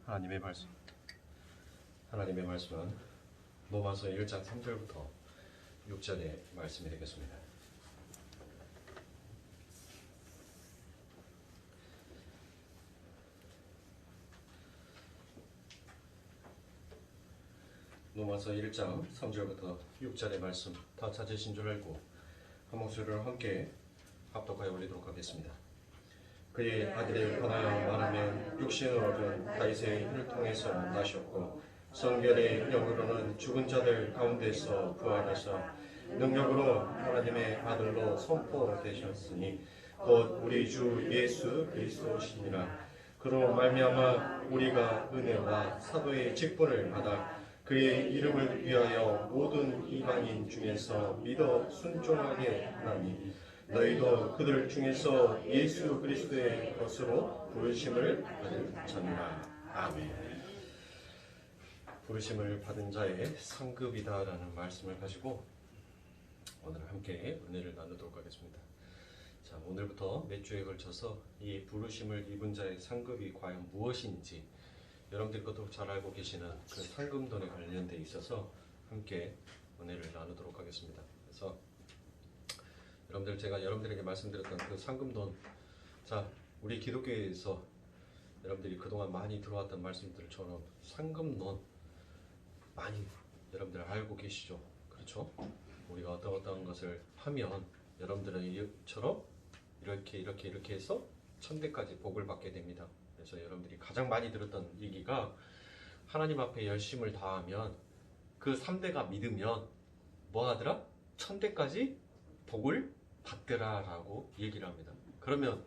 하나님의 말씀. 하나님의 말씀은 로마서 1장 3절부터 6절의 말씀이 되겠습니다. 로마서 1장 3절부터 6절의 말씀 다 찾으신 줄 알고 한 목소리를 함께 합독하여 올리도록 하겠습니다. 그의 아들에 관하여 말하면 육신으로는 다윗의 혈통에서 나셨고 성결의 영으로는 죽은 자들 가운데서 부활하사 능력으로 하나님의 아들로 선포되셨으니 곧 우리 주 예수 그리스도시니라. 그로 말미암아 우리가 은혜와 사도의 직분을 받아 그의 이름을 위하여 모든 이방인 중에서 믿어 순종하게 하나니 너희도 그들 중에서 예수 그리스도의 것으로 부르심을 받은 자니라. 아멘. 부르심을 받은 자의 상급이다라는 말씀을 가지고 오늘 함께 은혜를 나누도록 하겠습니다. 자, 오늘부터 몇 주에 걸쳐서 이 부르심을 입은 자의 상급이 과연 무엇인지 여러분들이 그것도 잘 알고 계시는 그 상금돈에 관련돼 있어서 함께 은혜를 나누도록 하겠습니다. 그래서 여러분들, 제가 여러분들에게 말씀드렸던 그 상금돈, 자, 우리 기독교에서 여러분들이 그동안 많이 들어왔던 말씀들처럼 상금론 많이 여러분들 알고 계시죠? 그렇죠? 우리가 어떤 것을 하면 여러분들은 이처럼 이렇게 해서 천대까지 복을 받게 됩니다. 그래서 여러분들이 가장 많이 들었던 얘기가 하나님 앞에 열심을 다하면 그 3대가 믿으면 뭐 하더라? 천대까지 복을 받더라 라고 얘기를 합니다. 그러면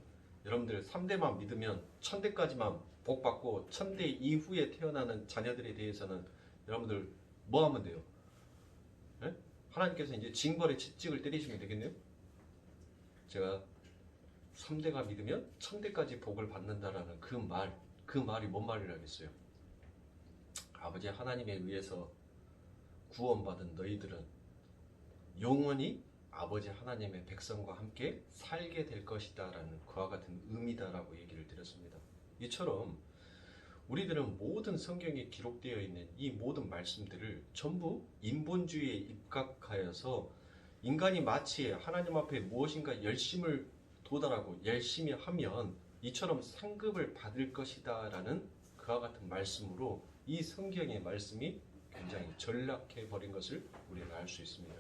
여러분들 3대만 믿으면 천대까지만 복 받고 천대 이후에 태어나는 자녀들에 대해서는 여러분들 뭐 하면 돼요? 네? 하나님께서 이제 징벌의 채찍을 때리시면 되겠네요. 제가 3대가 믿으면 천대까지 복을 받는다라는 그 말이 뭔 말이라겠어요? 아버지 하나님에 의해서 구원받은 너희들은 영원히 아버지 하나님의 백성과 함께 살게 될 것이다 라는 그와 같은 의미다라고 얘기를 드렸습니다. 이처럼 우리들은 모든 성경에 기록되어 있는 이 모든 말씀들을 전부 인본주의에 입각하여서 인간이 마치 하나님 앞에 무엇인가 열심을 도달하고 열심히 하면 이처럼 상급을 받을 것이다 라는 그와 같은 말씀으로 이 성경의 말씀이 굉장히 전락해 버린 것을 우리는 알 수 있습니다.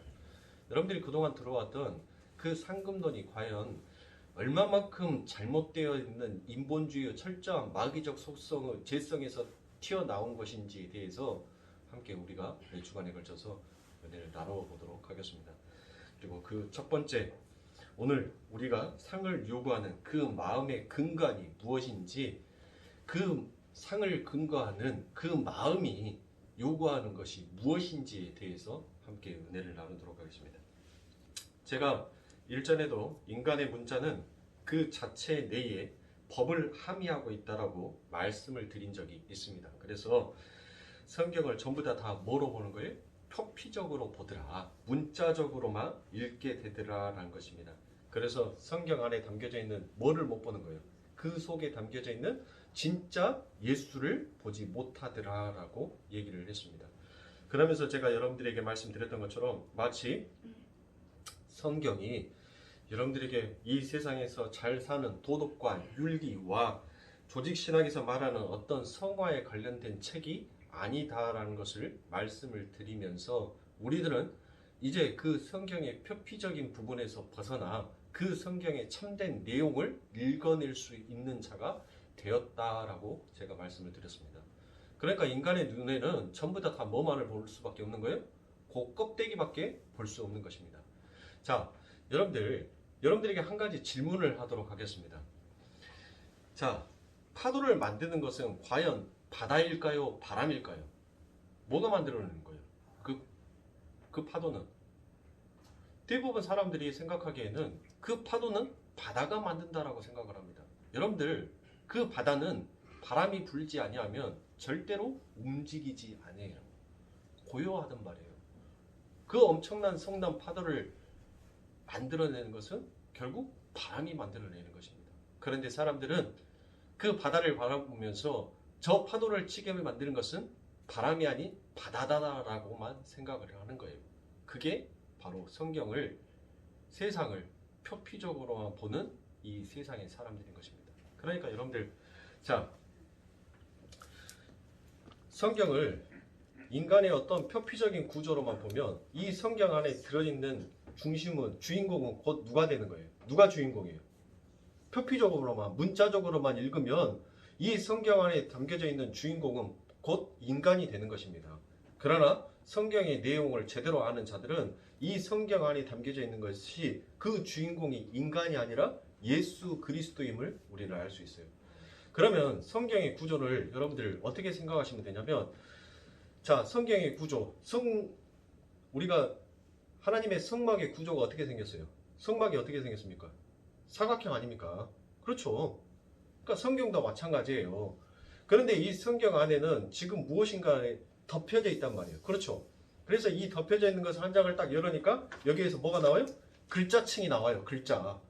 여러분들이 그동안 들어왔던 그 상금론이 과연 얼마만큼 잘못되어 있는 인본주의의 철저한 마귀적 속성의 재성에서 튀어나온 것인지에 대해서 함께 우리가 몇 주간에 걸쳐서 은혜를 나눠보도록 하겠습니다. 그리고 그 첫 번째, 오늘 우리가 상을 요구하는 그 마음의 근간이 무엇인지, 그 상을 근거하는 그 마음이 요구하는 것이 무엇인지에 대해서 함께 은혜를 나누도록 하겠습니다. 제가 일전에도 인간의 문자는 그 자체 내에 법을 함의하고 있다라고 말씀을 드린 적이 있습니다. 그래서 성경을 전부 다 뭐로 보는 거예요? 표피적으로 보더라, 문자적으로만 읽게 되더라 라는 것입니다. 그래서 성경 안에 담겨져 있는 뭐를 못 보는 거예요? 그 속에 담겨져 있는 진짜 예수를 보지 못하더라 라고 얘기를 했습니다. 그러면서 제가 여러분들에게 말씀드렸던 것처럼 마치 성경이 여러분들에게 이 세상에서 잘 사는 도덕과 윤리와 조직신학에서 말하는 어떤 성화에 관련된 책이 아니다라는 것을 말씀을 드리면서 우리들은 이제 그 성경의 표피적인 부분에서 벗어나 그 성경의 참된 내용을 읽어낼 수 있는 자가 되었다라고 제가 말씀을 드렸습니다. 그러니까 인간의 눈에는 전부 다 뭐만을 볼 수밖에 없는 거예요? 그 껍데기밖에 볼 수 없는 것입니다. 자, 여러분들에게 한 가지 질문을 하도록 하겠습니다. 자, 파도를 만드는 것은 과연 바다일까요? 바람일까요? 뭐가 만들어내는 거예요? 그 파도는? 대부분 사람들이 생각하기에는 그 파도는 바다가 만든다라고 생각을 합니다. 여러분들, 그 바다는 바람이 불지 아니하면 절대로 움직이지 않아요. 고요하단 말이에요. 그 엄청난 성난 파도를 만들어내는 것은 결국 바람이 만들어내는 것입니다. 그런데 사람들은 그 바다를 바라보면서 저 파도를 치게 만드는 것은 바람이 아닌 바다다라고만 생각을 하는 거예요. 그게 바로 성경을, 세상을 표피적으로만 보는 이 세상의 사람들인 것입니다. 그러니까 여러분들, 자, 성경을 인간의 어떤 표피적인 구조로만 보면 이 성경 안에 들어있는 중심은, 주인공은 곧 누가 되는 거예요? 누가 주인공이에요? 표피적으로만, 문자적으로만 읽으면 이 성경 안에 담겨져 있는 주인공은 곧 인간이 되는 것입니다. 그러나 성경의 내용을 제대로 아는 자들은 이 성경 안에 담겨져 있는 것이 그 주인공이 인간이 아니라 예수 그리스도임을 우리는 알 수 있어요. 그러면 성경의 구조를 여러분들 어떻게 생각하시면 되냐면, 자, 성경의 구조, 우리가 하나님의 성막의 구조가 어떻게 생겼어요? 성막이 어떻게 생겼습니까? 사각형 아닙니까? 그렇죠. 그러니까 성경도 마찬가지예요. 그런데 이 성경 안에는 지금 무엇인가에 덮여져 있단 말이에요. 그렇죠. 그래서 이 덮여져 있는 것을 한 장을 딱 열으니까 여기에서 뭐가 나와요? 글자층이 나와요. 글자.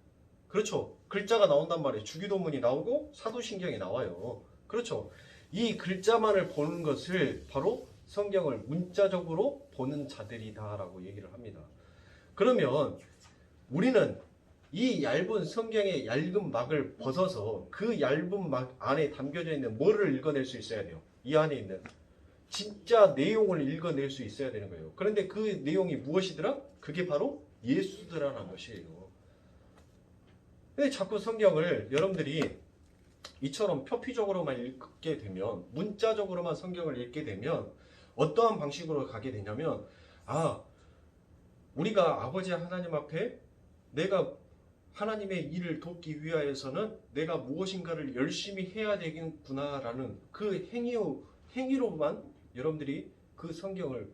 그렇죠. 글자가 나온단 말이에요. 주기도문이 나오고 사도신경이 나와요. 그렇죠. 이 글자만을 보는 것을 바로 성경을 문자적으로 보는 자들이다라고 얘기를 합니다. 그러면 우리는 이 얇은 성경의 얇은 막을 벗어서 그 얇은 막 안에 담겨져 있는 뭐를 읽어낼 수 있어야 돼요? 이 안에 있는 진짜 내용을 읽어낼 수 있어야 되는 거예요. 그런데 그 내용이 무엇이더라? 그게 바로 예수더라는 것이에요. 근데 자꾸 성경을 여러분들이 이처럼 표피적으로만 읽게 되면, 문자적으로만 성경을 읽게 되면 어떠한 방식으로 가게 되냐면, 우리가 아버지 하나님 앞에 내가 하나님의 일을 돕기 위하여서는 내가 무엇인가를 열심히 해야 되겠구나라는 그 행위로만 여러분들이 그 성경을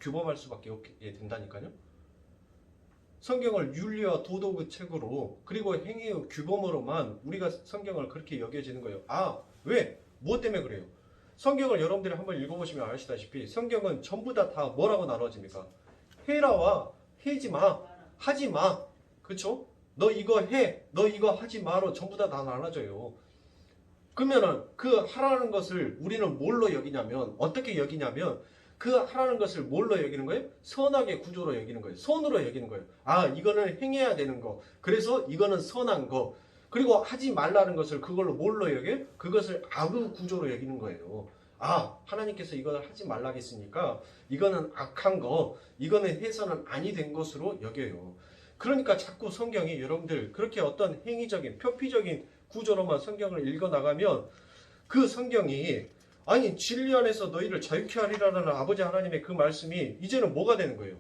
규범할 수밖에 없게 된다니까요. 성경을 윤리와 도덕의 책으로, 그리고 행위의 규범으로만 우리가 성경을 그렇게 여겨지는 거예요. 왜? 무엇 때문에 그래요? 성경을 여러분들이 한번 읽어보시면 아시다시피 성경은 전부 다 뭐라고 나눠집니까? 해라와 해지 마, 하지 마. 그렇죠? 너 이거 해, 너 이거 하지 마로 전부 다 나눠져요. 그러면은 그 하라는 것을 우리는 뭘로 여기냐면, 어떻게 여기냐면, 그 하라는 것을 뭘로 여기는 거예요? 선악의 구조로 여기는 거예요. 선으로 여기는 거예요. 이거는 행해야 되는 거. 그래서 이거는 선한 거. 그리고 하지 말라는 것을 그걸로 뭘로 여겨요? 그것을 악의 구조로 여기는 거예요. 하나님께서 이걸 하지 말라 했으니까 이거는 악한 거, 이거는 해서는 아니 된 것으로 여겨요. 그러니까 자꾸 성경이 여러분들 그렇게 어떤 행위적인, 표피적인 구조로만 성경을 읽어나가면 그 성경이, 진리 안에서 너희를 자유케 하리라는 아버지 하나님의 그 말씀이 이제는 뭐가 되는 거예요?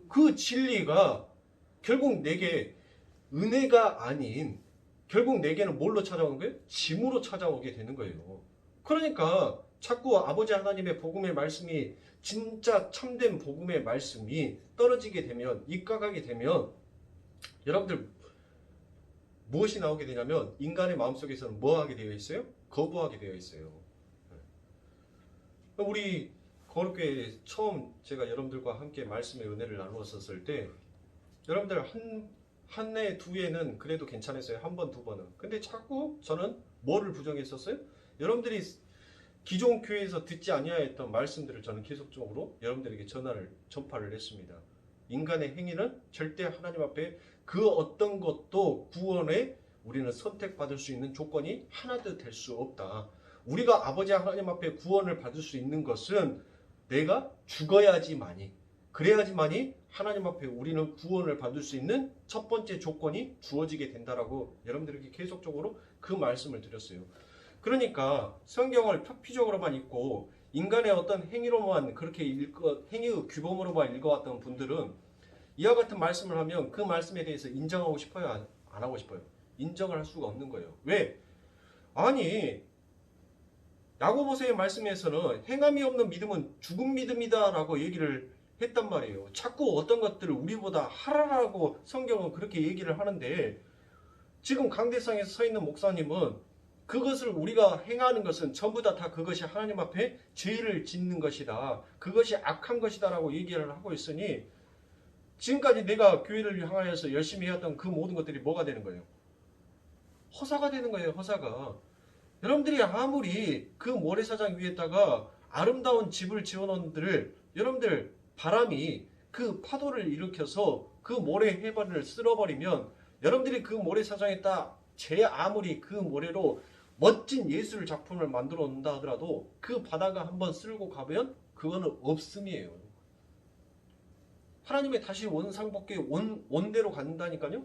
그 진리가 결국 내게 은혜가 아닌, 결국 내게는 뭘로 찾아오는 거예요? 짐으로 찾아오게 되는 거예요. 그러니까 자꾸 아버지 하나님의 복음의 말씀이, 진짜 참된 복음의 말씀이 떨어지게 되면, 입각하게 되면 여러분들 무엇이 나오게 되냐면, 인간의 마음속에서는 뭐 하게 되어 있어요? 거부하게 되어 있어요. 우리 거룩교회 처음 제가 여러분들과 함께 말씀의 은혜를 나누었을 때 여러분들 한 해, 두 해는 그래도 괜찮았어요. 한 번, 두 번은. 근데 자꾸 저는 뭐를 부정했었어요? 여러분들이 기존 교회에서 듣지 아니하였던 말씀들을 저는 계속적으로 여러분들에게 전파를 했습니다. 인간의 행위는 절대 하나님 앞에 그 어떤 것도 구원에 우리는 선택받을 수 있는 조건이 하나도 될 수 없다. 우리가 아버지 하나님 앞에 구원을 받을 수 있는 것은 내가 죽어야지만이, 그래야지만이 하나님 앞에 우리는 구원을 받을 수 있는 첫 번째 조건이 주어지게 된다라고 여러분들에게 계속적으로 그 말씀을 드렸어요. 그러니까 성경을 표피적으로만 읽고 인간의 어떤 행위로만 그렇게 행위의 규범으로만 읽어왔던 분들은 이와 같은 말씀을 하면 그 말씀에 대해서 인정하고 싶어요? 안 하고 싶어요? 인정을 할 수가 없는 거예요. 왜? 야고보서의 말씀에서는 행함이 없는 믿음은 죽은 믿음이다 라고 얘기를 했단 말이에요. 자꾸 어떤 것들을 우리보다 하라라고 성경은 그렇게 얘기를 하는데, 지금 강대상에서 서 있는 목사님은 그것을 우리가 행하는 것은 전부 다 그것이 하나님 앞에 죄를 짓는 것이다, 그것이 악한 것이다 라고 얘기를 하고 있으니, 지금까지 내가 교회를 향하여서 열심히 해왔던 그 모든 것들이 뭐가 되는 거예요? 허사가 되는 거예요. 허사가. 여러분들이 아무리 그 모래사장 위에다가 아름다운 집을 지어놓은들 여러분들 바람이 그 파도를 일으켜서 그 모래 해발을 쓸어버리면 여러분들이 그 모래사장에다 제 아무리 그 모래로 멋진 예술 작품을 만들어 놓는다 하더라도 그 바다가 한번 쓸고 가면 그거는 없음이에요. 하나님의 다시 원상복귀 원대로 간다니까요.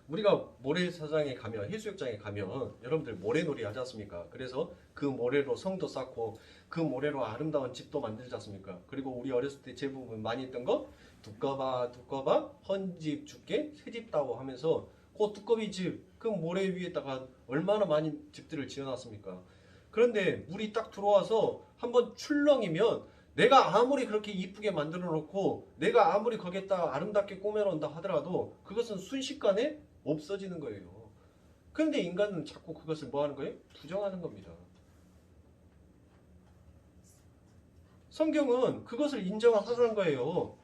우리가 모래사장에 가면 해수욕장에 가면 여러분들 모래놀이 하지 않습니까? 그래서 그 모래로 성도 쌓고 그 모래로 아름다운 집도 만들지 않습니까? 그리고 우리 어렸을 때 대부분 많이 했던 거 두꺼봐 헌집 줄게 새집 따고 하면서 그 두꺼비 집 그 모래 위에다가 얼마나 많은 집들을 지어놨습니까? 그런데 물이 딱 들어와서 한번 출렁이면 내가 아무리 그렇게 이쁘게 만들어 놓고 내가 아무리 거기에다 아름답게 꾸며놓는다 하더라도 그것은 순식간에 없어지는 거예요. 그런데 인간은 자꾸 그것을 뭐 하는 거예요? 부정하는 겁니다. 성경은 그것을 인정하라는 거예요.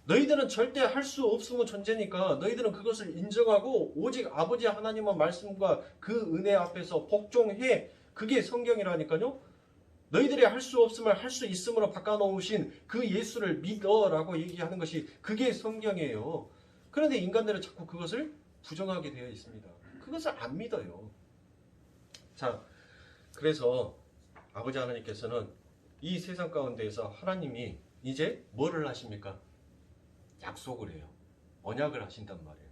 너희들은 절대 할 수 없음의 존재니까 너희들은 그것을 인정하고 오직 아버지 하나님의 말씀과 그 은혜 앞에서 복종해. 그게 성경이라니까요. 너희들이 할 수 없음을 할 수 있음으로 바꿔놓으신 그 예수를 믿어라고 얘기하는 것이 그게 성경이에요. 그런데 인간들은 자꾸 그것을 부정하게 되어 있습니다. 그것을 안 믿어요. 자, 그래서 아버지 하나님께서는 이 세상 가운데에서 하나님이 이제 뭐를 하십니까? 약속을 해요. 언약을 하신단 말이에요.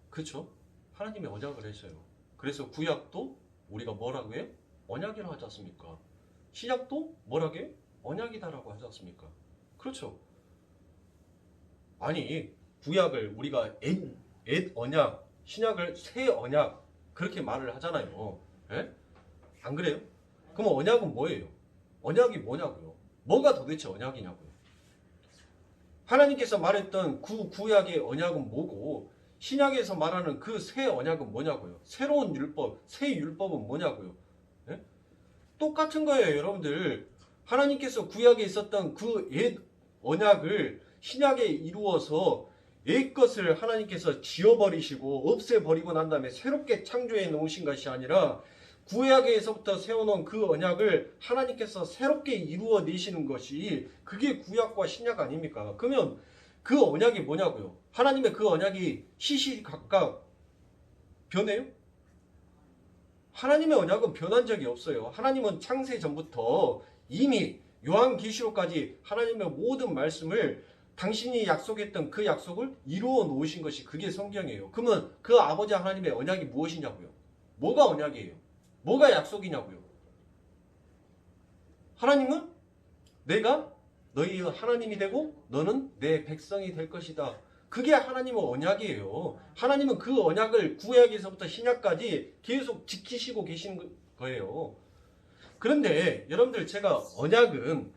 그렇죠? 하나님이 언약을 했어요. 그래서 구약도 우리가 뭐라고 해요? 언약이라고 하지 않습니까? 신약도 뭐라고 해요? 언약이다라고 하지 않습니까? 그렇죠? 아니 구약을 우리가 옛 언약, 신약을 새 언약 그렇게 말을 하잖아요. 예? 안 그래요? 그럼 언약은 뭐예요? 언약이 뭐냐고요? 뭐가 도대체 언약이냐고요? 하나님께서 말했던 구약의 언약은 뭐고 신약에서 말하는 그 새 언약은 뭐냐고요? 새로운 율법, 새 율법은 뭐냐고요? 예? 똑같은 거예요, 여러분들. 하나님께서 구약에 있었던 그 옛 언약을 신약에 이루어서 옛 것을 하나님께서 지워버리시고 없애버리고 난 다음에 새롭게 창조해 놓으신 것이 아니라 구약에서부터 세워놓은 그 언약을 하나님께서 새롭게 이루어내시는 것이 그게 구약과 신약 아닙니까? 그러면 그 언약이 뭐냐고요? 하나님의 그 언약이 시시각각 변해요? 하나님의 언약은 변한 적이 없어요. 하나님은 창세 전부터 이미 요한계시록까지 하나님의 모든 말씀을 당신이 약속했던 그 약속을 이루어 놓으신 것이 그게 성경이에요. 그러면 그 아버지 하나님의 언약이 무엇이냐고요? 뭐가 언약이에요? 뭐가 약속이냐고요? 하나님은 내가 너희 하나님이 되고 너는 내 백성이 될 것이다. 그게 하나님의 언약이에요. 하나님은 그 언약을 구약에서부터 신약까지 계속 지키시고 계시는 거예요. 그런데 여러분들 제가 언약은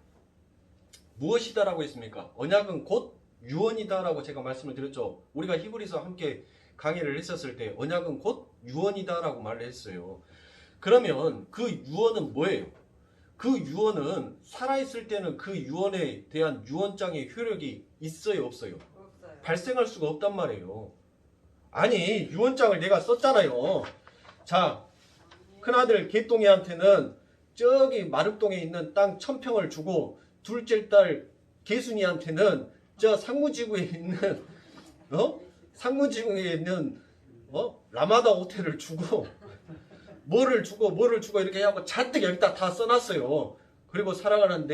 무엇이다라고 했습니까? 언약은 곧 유언이다라고 제가 말씀을 드렸죠. 우리가 히브리서 함께 강의를 했었을 때 언약은 곧 유언이다라고 말을 했어요. 그러면 그 유언은 뭐예요? 그 유언은 살아있을 때는 그 유언에 대한 유언장의 효력이 있어요, 없어요? 없어요. 발생할 수가 없단 말이에요. 아니 유언장을 내가 썼잖아요. 자, 큰아들 개똥이한테는 저기 마륵동에 있는 땅 1000평을 주고 둘째 딸 개순이한테는 저 상무지구에 있는 상무지구에 있는 라마다 호텔을 주고 뭐를 주고 이렇게 하고 잔뜩 여기다 다 써놨어요. 그리고 사랑하는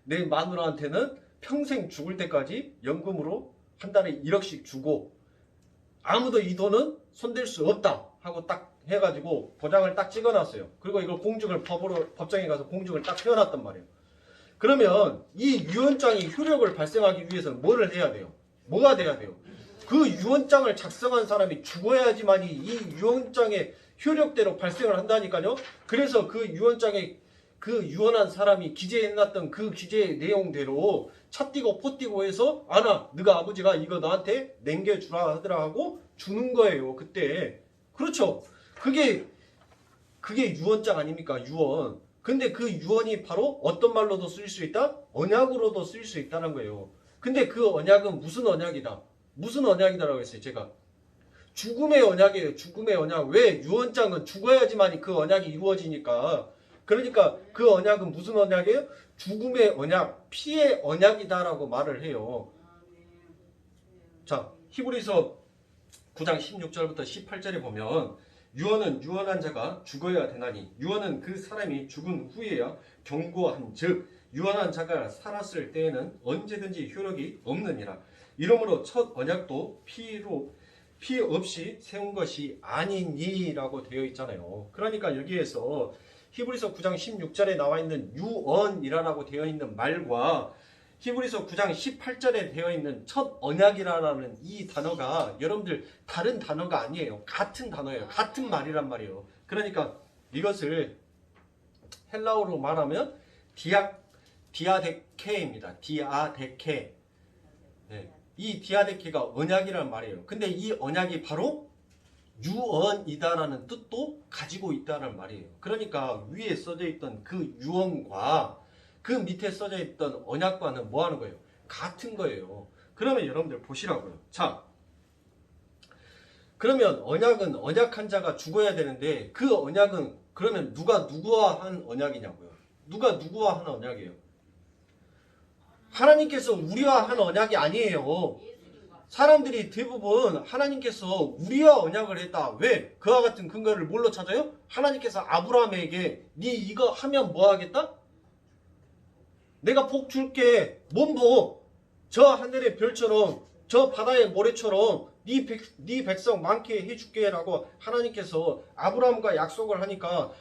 내 마누라한테는 평생 죽을 때까지 연금으로 한 달에 1억씩 주고 아무도 이 돈은 손댈 수 없다 하고 딱 해가지고 도장을 딱 찍어놨어요. 그리고 이걸 공증을 법정에 가서 공증을 딱 해놨단 말이에요. 그러면 이 유언장이 효력을 발생하기 위해서는 뭐를 해야 돼요? 뭐가 돼야 돼요? 그 유언장을 작성한 사람이 죽어야지만이 이 유언장의 효력대로 발생을 한다니까요. 그래서 그 유언장에 그 유언한 사람이 기재해놨던 그 기재의 내용대로 차 띠고 포 띠고 해서 아나 너가 아버지가 이거 너한테 남겨주라 하더라 하고 주는 거예요. 그때. 그렇죠. 그게 유언장 아닙니까? 유언. 근데 그 유언이 바로 어떤 말로도 쓰일 수 있다? 언약으로도 쓰일 수 있다는 거예요. 근데 그 언약은 무슨 언약이다? 무슨 언약이다라고 했어요? 제가 죽음의 언약이에요. 죽음의 언약. 왜? 유언장은 죽어야지만 그 언약이 이루어지니까. 그러니까 그 언약은 무슨 언약이에요? 죽음의 언약, 피의 언약이다라고 말을 해요. 자, 히브리서 9장 16절부터 18절에 보면 유언은 유언한 자가 죽어야 되나니 유언은 그 사람이 죽은 후에야 경고한 즉 유언한 자가 살았을 때에는 언제든지 효력이 없느니라. 이러므로 첫 언약도 피 없이 세운 것이 아니니라고 되어 있잖아요. 그러니까 여기에서 히브리서 9장 16절에 나와 있는 유언이라고 되어 있는 말과 히브리서 9장 18절에 되어 있는 첫 언약이라는 이 단어가 여러분들 다른 단어가 아니에요. 같은 단어예요. 같은 말이란 말이에요. 그러니까 이것을 헬라어로 말하면 디아데케입니다. 디아데케. 네. 이 디아데케가 언약이란 말이에요. 근데 이 언약이 바로 유언이다라는 뜻도 가지고 있다는 말이에요. 그러니까 위에 써져 있던 그 유언과 그 밑에 써져 있던 언약과는 뭐 하는 거예요? 같은 거예요. 그러면 여러분들 보시라고요. 자, 그러면 언약은 언약한 자가 죽어야 되는데 그 언약은 그러면 누가 누구와 한 언약이냐고요? 누가 누구와 한 언약이에요? 하나님께서 우리와 한 언약이 아니에요. 사람들이 대부분 하나님께서 우리와 언약을 했다. 왜? 그와 같은 근거를 뭘로 찾아요? 하나님께서 아브라함에게 네 이거 하면 뭐 하겠다? 내가 복 줄게. 뭔 복? 저 하늘의 별처럼 저 바다의 모래처럼 네 백성 많게 해줄게 라고 하나님께서 아브라함과 약속을 하니까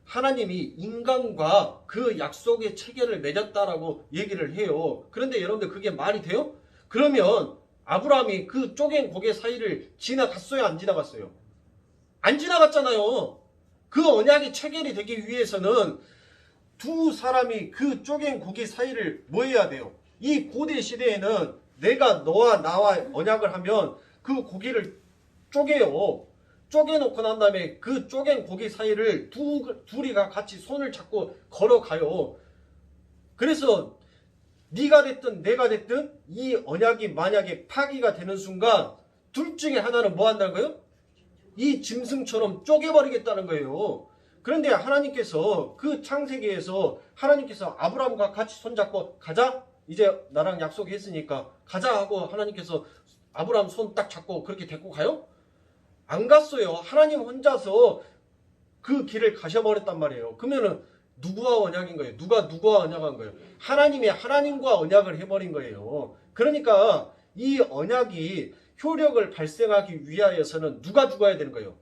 하나님이 인간과 그 약속의 체계를 맺었다라고 얘기를 해요. 그런데 여러분들 그게 말이 돼요? 그러면 아브라함이 그 쪼갠 고개 사이를 지나갔어요? 안 지나갔어요? 안 지나갔잖아요. 그 언약이 체결이 되기 위해서는 두 사람이 그 쪼갠 고개 사이를 뭐 해야 돼요? 이 고대 시대에는 내가 너와 나와 언약을 하면 그 고개를 쪼개요. 쪼개놓고 난 다음에 그 쪼갠 고개 사이를 둘이가 같이 손을 잡고 걸어가요. 그래서 네가 됐든 내가 됐든 이 언약이 만약에 파기가 되는 순간 둘 중에 하나는 뭐 한다는 거예요? 이 짐승처럼 쪼개버리겠다는 거예요. 그런데 하나님께서 그 창세기에서 하나님께서 아브라함과 같이 손잡고 가자. 이제 나랑 약속했으니까 가자 하고 하나님께서 아브라함 손 딱 잡고 그렇게 데리고 가요? 안 갔어요. 하나님 혼자서 그 길을 가셔버렸단 말이에요. 그러면은 누구와 언약인 거예요? 누가 누구와 언약한 거예요? 하나님이 하나님과 언약을 해버린 거예요. 그러니까 이 언약이 효력을 발생하기 위하여서는 누가 죽어야 되는 거예요?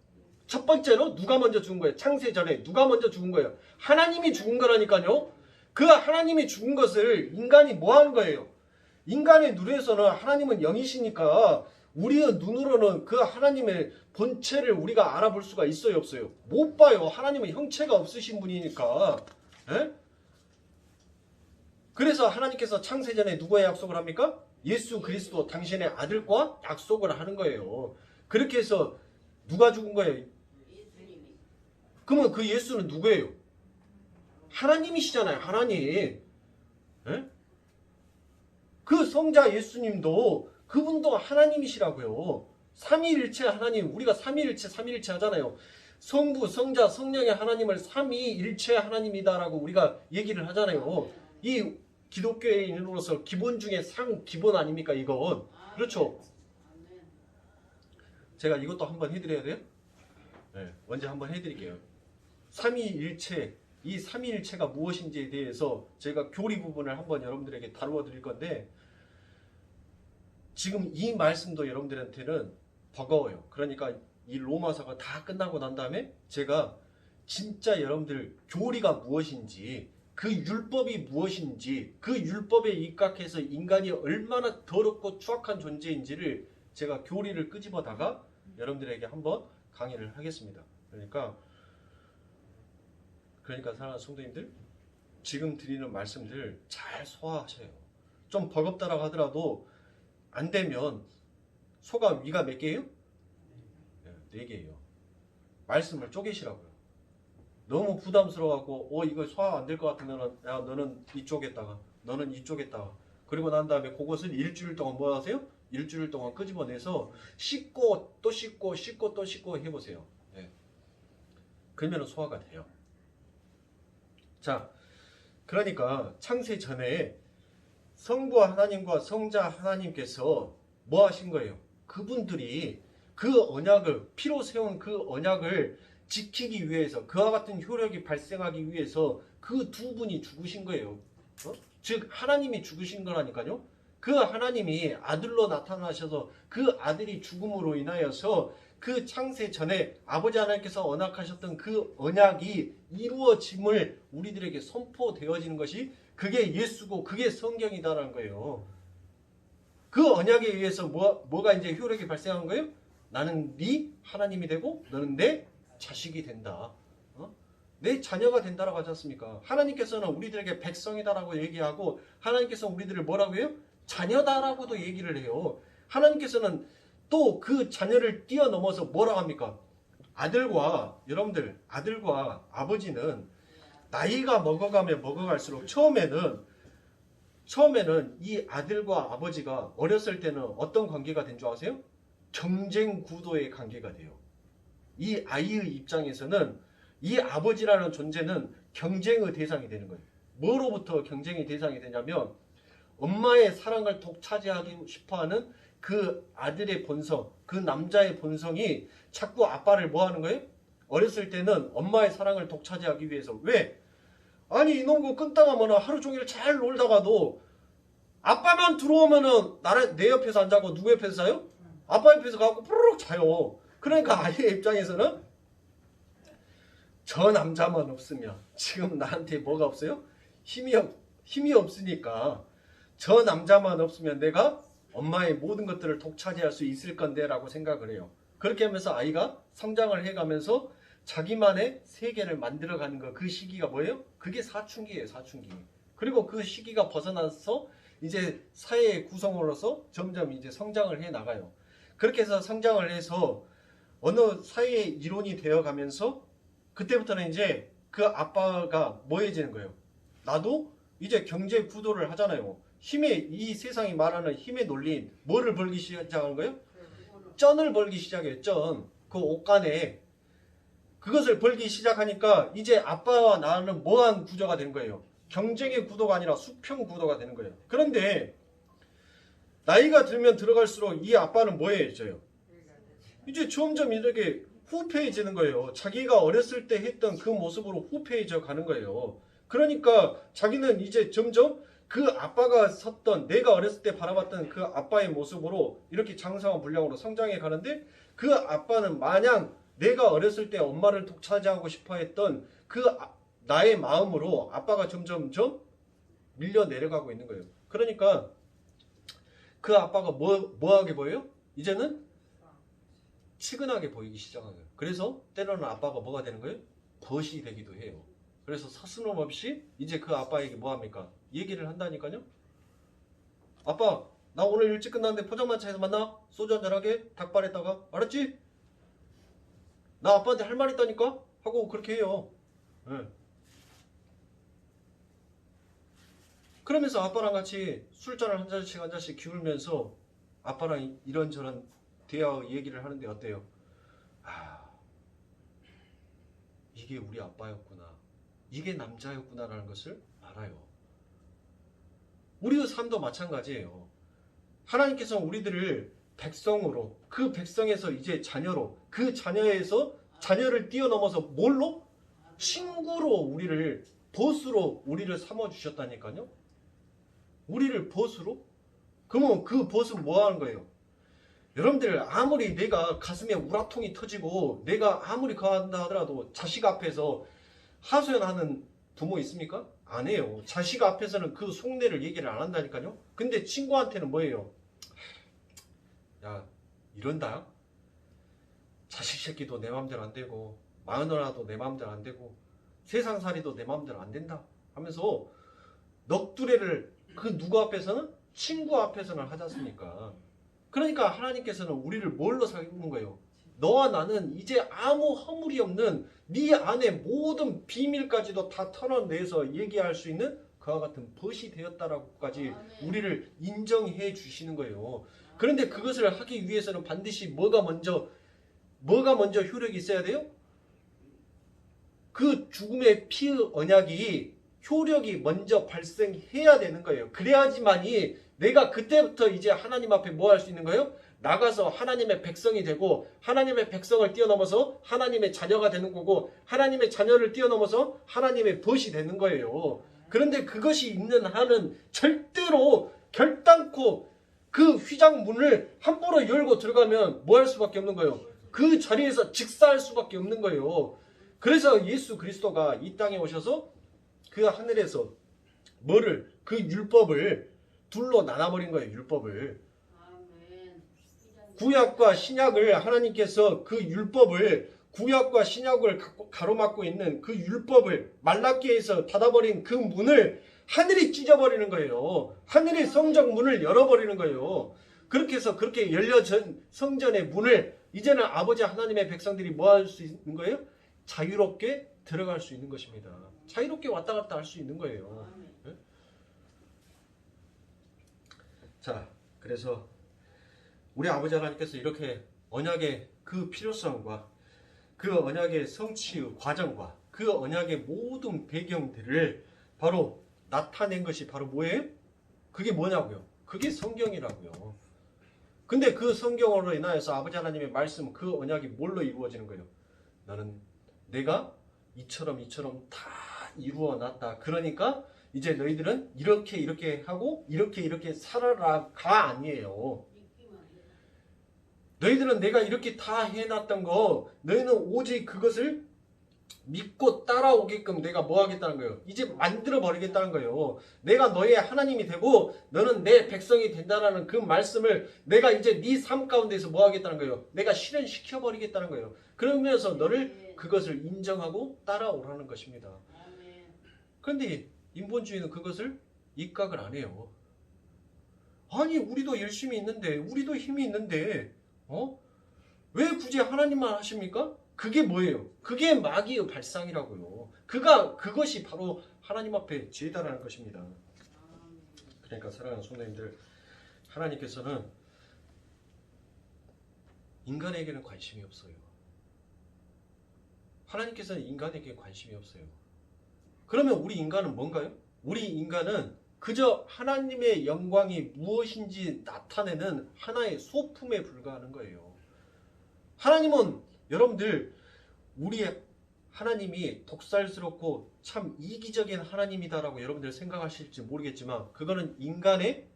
첫 번째로 누가 먼저 죽은 거예요? 창세전에 누가 먼저 죽은 거예요? 하나님이 죽은 거라니까요. 그 하나님이 죽은 것을 인간이 뭐 하는 거예요? 인간의 눈에서는 하나님은 영이시니까 우리의 눈으로는 그 하나님의 본체를 우리가 알아볼 수가 있어요, 없어요? 못 봐요. 하나님은 형체가 없으신 분이니까. 에? 그래서 하나님께서 창세전에 누구의 약속을 합니까? 예수 그리스도 당신의 아들과 약속을 하는 거예요. 그렇게 해서 누가 죽은 거예요? 그러면 그 예수는 누구예요? 하나님이시잖아요. 하나님. 에? 그 성자 예수님도 그분도 하나님이시라고요. 삼위일체 하나님, 우리가 삼위일체 하잖아요. 성부, 성자, 성령의 하나님을 삼위일체 하나님이다라고 우리가 얘기를 하잖아요. 이 기독교인으로서 기본 중에 상기본 아닙니까 이건? 그렇죠? 제가 이것도 한번 해드려야 돼요? 네, 언제 한번 해드릴게요. 삼위일체, 이 삼위일체가 무엇인지에 대해서 제가 교리 부분을 한번 여러분들에게 다루어 드릴 건데 지금 이 말씀도 여러분들한테는 버거워요. 그러니까 이 로마서가 다 끝나고 난 다음에 제가 진짜 여러분들 교리가 무엇인지 그 율법이 무엇인지 그 율법에 입각해서 인간이 얼마나 더럽고 추악한 존재인지를 제가 교리를 끄집어다가 여러분들에게 한번 강의를 하겠습니다. 그러니까 사랑하는 성도님들 지금 드리는 말씀들 잘 소화하셔요. 좀 버겁다라고 하더라도 안 되면 소가 위가 몇 개예요? 네 개예요. 말씀을 쪼개시라고요. 너무 부담스러워하고 이거 소화 안 될 것 같으면 야 너는 이쪽에다가 너는 이쪽에다가 그리고 난 다음에 그것을 일주일 동안 뭐 하세요? 일주일 동안 끄집어내서 씻고 또 씻고 씻고 또 씻고 해보세요. 예. 그러면 소화가 돼요. 자, 그러니까 창세 전에 성부 하나님과 성자 하나님께서 뭐 하신 거예요? 그분들이 그 언약을, 피로 세운 그 언약을 지키기 위해서, 그와 같은 효력이 발생하기 위해서 그 두 분이 죽으신 거예요. 즉 하나님이 죽으신 거라니까요. 그 하나님이 아들로 나타나셔서 그 아들이 죽음으로 인하여서 그 창세 전에 아버지 하나님께서 언약하셨던 그 언약이 이루어짐을 우리들에게 선포되어지는 것이 그게 예수고 그게 성경이다라는 거예요. 그 언약에 의해서 뭐가 이제 효력이 발생한 거예요? 나는 네 하나님이 되고 너는 내 자식이 된다. 내 자녀가 된다라고 하지 않습니까? 하나님께서는 우리들에게 백성이다라고 얘기하고 하나님께서는 우리들을 뭐라고 해요? 자녀다라고도 얘기를 해요. 하나님께서는 또 그 자녀를 뛰어넘어서 뭐라고 합니까? 여러분들 아들과 아버지는 나이가 먹어가면 먹어갈수록 처음에는 이 아들과 아버지가 어렸을 때는 어떤 관계가 된 줄 아세요? 경쟁 구도의 관계가 돼요. 이 아이의 입장에서는 이 아버지라는 존재는 경쟁의 대상이 되는 거예요. 뭐로부터 경쟁의 대상이 되냐면 엄마의 사랑을 독차지하고 싶어하는 그 아들의 본성, 그 남자의 본성이 자꾸 아빠를 뭐 하는 거예요? 어렸을 때는 엄마의 사랑을 독차지하기 위해서. 왜? 아니 이놈 끈땅하면 하루 종일 잘 놀다가도 아빠만 들어오면은 내 옆에서 안 자고 누구 옆에서 자요? 아빠 옆에서 가고 푸르륵 자요. 그러니까 아이의 입장에서는 저 남자만 없으면 지금 나한테 뭐가 없어요? 힘이 없으니까 저 남자만 없으면 내가 엄마의 모든 것들을 독차지할 수 있을 건데 라고 생각을 해요. 그렇게 하면서 아이가 성장을 해가면서 자기만의 세계를 만들어가는 거, 그 시기가 뭐예요? 그게 사춘기예요. 사춘기. 그리고 그 시기가 벗어나서 이제 사회의 구성으로서 점점 이제 성장을 해 나가요. 그렇게 해서 성장을 해서 어느 사회의 일원이 되어가면서 그때부터는 이제 그 아빠가 뭐해지는 거예요? 나도 이제 경제 구도를 하잖아요. 이 세상이 말하는 힘의 논리인 뭐를 벌기 시작하는 거예요? 쩐을 벌기 시작해요. 쩐. 그 옷간에 그것을 벌기 시작하니까 이제 아빠와 나는 뭐한 구조가 되는 거예요? 경쟁의 구도가 아니라 수평 구도가 되는 거예요. 그런데 나이가 들면 들어갈수록 이 아빠는 뭐해져요? 이제 점점 이렇게 후패해지는 거예요. 자기가 어렸을 때 했던 그 모습으로 후패해져 가는 거예요. 그러니까 자기는 이제 점점 그 아빠가 섰던, 내가 어렸을 때 바라봤던 그 아빠의 모습으로 이렇게 장성한 분량으로 성장해 가는데 그 아빠는 마냥 내가 어렸을 때 엄마를 독차지하고 싶어 했던 나의 마음으로 아빠가 점점점 밀려 내려가고 있는 거예요. 그러니까 그 아빠가 뭐하게 보여요? 이제는 치근하게 보이기 시작한 거예요. 그래서 때로는 아빠가 뭐가 되는 거예요? 벗이 되기도 해요. 그래서 서스럼없이 이제 그 아빠에게 뭐합니까? 얘기를 한다니까요. 아빠, 나 오늘 일찍 끝났는데 포장마차에서 만나? 소주 한잔하게? 닭발에다가? 알았지? 나 아빠한테 할 말 있다니까? 하고 그렇게 해요. 네. 그러면서 아빠랑 같이 술잔을 한 잔씩 기울면서 아빠랑 이런저런 대화 얘기를 하는데 어때요? 이게 우리 아빠였구나. 이게 남자였구나라는 것을 알아요. 우리의 삶도 마찬가지예요. 하나님께서는 우리들을 백성으로, 그 백성에서 이제 자녀로, 그 자녀에서 자녀를 뛰어넘어서 뭘로? 친구로 우리를, 보스로 우리를 삼아주셨다니까요. 우리를 보스로? 그러면 그 보스는 뭐 하는 거예요? 여러분들 아무리 내가 가슴에 우라통이 터지고 내가 아무리 그한다 하더라도 자식 앞에서 하소연하는 부모 있습니까? 안 해요. 자식 앞에서는 그 속내를 얘기를 안 한다니까요. 근데 친구한테는 뭐예요? 야, 이런다? 자식 새끼도 내 맘대로 안 되고 마누라도 내 맘대로 안 되고 세상살이도 내 맘대로 안 된다 하면서 넋두레를 그 누구 앞에서는? 친구 앞에서는 하지 않습니까? 그러니까 하나님께서는 우리를 뭘로 사는 거예요? 너와 나는 이제 아무 허물이 없는 네 안에 모든 비밀까지도 다 털어내서 얘기할 수 있는 그와 같은 벗이 되었다라고까지 우리를 인정해 주시는 거예요. 그런데 그것을 하기 위해서는 반드시 뭐가 먼저 효력이 있어야 돼요? 그 죽음의 피 언약이 효력이 먼저 발생해야 되는 거예요. 그래야지만이 내가 그때부터 이제 하나님 앞에 뭐 할 수 있는 거예요? 나가서 하나님의 백성이 되고 하나님의 백성을 뛰어넘어서 하나님의 자녀가 되는 거고 하나님의 자녀를 뛰어넘어서 하나님의 벗이 되는 거예요. 그런데 그것이 있는 한은 절대로 결단코 그 휘장 문을 함부로 열고 들어가면 뭐 할 수밖에 없는 거예요? 그 자리에서 직사할 수밖에 없는 거예요. 그래서 예수 그리스도가 이 땅에 오셔서 그 하늘에서 그 율법을 둘로 나눠버린 거예요. 율법을. 구약과 신약을 하나님께서 그 율법을 구약과 신약을 가로막고 있는 그 율법을 말라기에서 닫아버린 그 문을 하늘이 찢어버리는 거예요. 하늘이 성전 문을 열어버리는 거예요. 그렇게 해서 그렇게 열려진 성전의 문을 이제는 아버지 하나님의 백성들이 뭐 할 수 있는 거예요? 자유롭게 들어갈 수 있는 것입니다. 자유롭게 왔다 갔다 할 수 있는 거예요. 네? 자, 그래서 우리 아버지 하나님께서 이렇게 언약의 그 필요성과 그 언약의 성취의 과정과 그 언약의 모든 배경들을 바로 나타낸 것이 바로 뭐예요? 그게 뭐냐고요? 그게 성경이라고요. 근데 그 성경으로 인하여서 아버지 하나님의 말씀, 그 언약이 뭘로 이루어지는 거예요? 나는 내가 이처럼 다 이루어 놨다. 그러니까 이제 너희들은 이렇게 하고 이렇게 살아라가 아니에요. 너희들은 내가 이렇게 다 해놨던 거 너희는 오직 그것을 믿고 따라오게끔 내가 뭐 하겠다는 거예요? 이제 만들어 버리겠다는 거예요. 내가 너의 하나님이 되고 너는 내 백성이 된다는 그 말씀을 내가 이제 네 삶 가운데서 뭐 하겠다는 거예요? 내가 실현시켜 버리겠다는 거예요. 그러면서 너를 그것을 인정하고 따라오라는 것입니다. 그런데 인본주의는 그것을 입각을 안 해요. 아니 우리도 열심히 있는데 우리도 힘이 있는데 왜 굳이 하나님만 하십니까? 그게 뭐예요? 그게 마귀의 발상이라고요. 그것이 바로 하나님 앞에 죄다라는 것입니다. 그러니까 사랑하는 성도님들, 하나님께서는 인간에게는 관심이 없어요. 하나님께서는 인간에게 관심이 없어요. 그러면 우리 인간은 뭔가요? 우리 인간은 그저 하나님의 영광이 무엇인지 나타내는 하나의 소품에 불과하는 거예요. 하나님은 여러분들 우리의 하나님이 독살스럽고 참 이기적인 하나님이다라고 여러분들 생각하실지 모르겠지만 그거는 인간의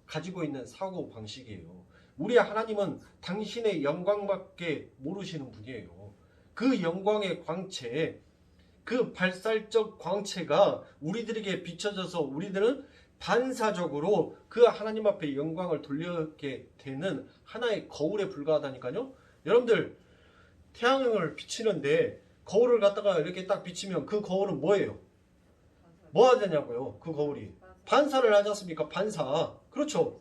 가지고 있는 사고 방식이에요. 우리의 하나님은 당신의 영광밖에 모르시는 분이에요. 그 영광의 광채, 그 발살적 광채가 우리들에게 비춰져서 우리들은 반사적으로 그 하나님 앞에 영광을 돌리게 되는 하나의 거울에 불과하다니까요. 여러분들 태양을 비치는데 거울을 갖다가 이렇게 딱 비치면 그 거울은 뭐예요? 뭐 하냐고요? 그 거울이 반사를 하지 않습니까? 반사. 그렇죠.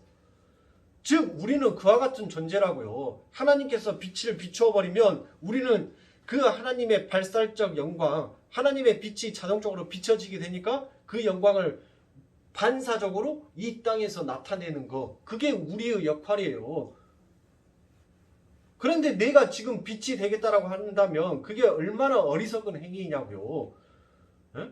즉 우리는 그와 같은 존재라고요. 하나님께서 빛을 비추어 버리면 우리는 그 하나님의 발살적 영광, 하나님의 빛이 자동적으로 비춰지게 되니까 그 영광을 반사적으로 이 땅에서 나타내는 거, 그게 우리의 역할이에요. 그런데 내가 지금 빛이 되겠다라고 한다면 그게 얼마나 어리석은 행위냐고요. 에?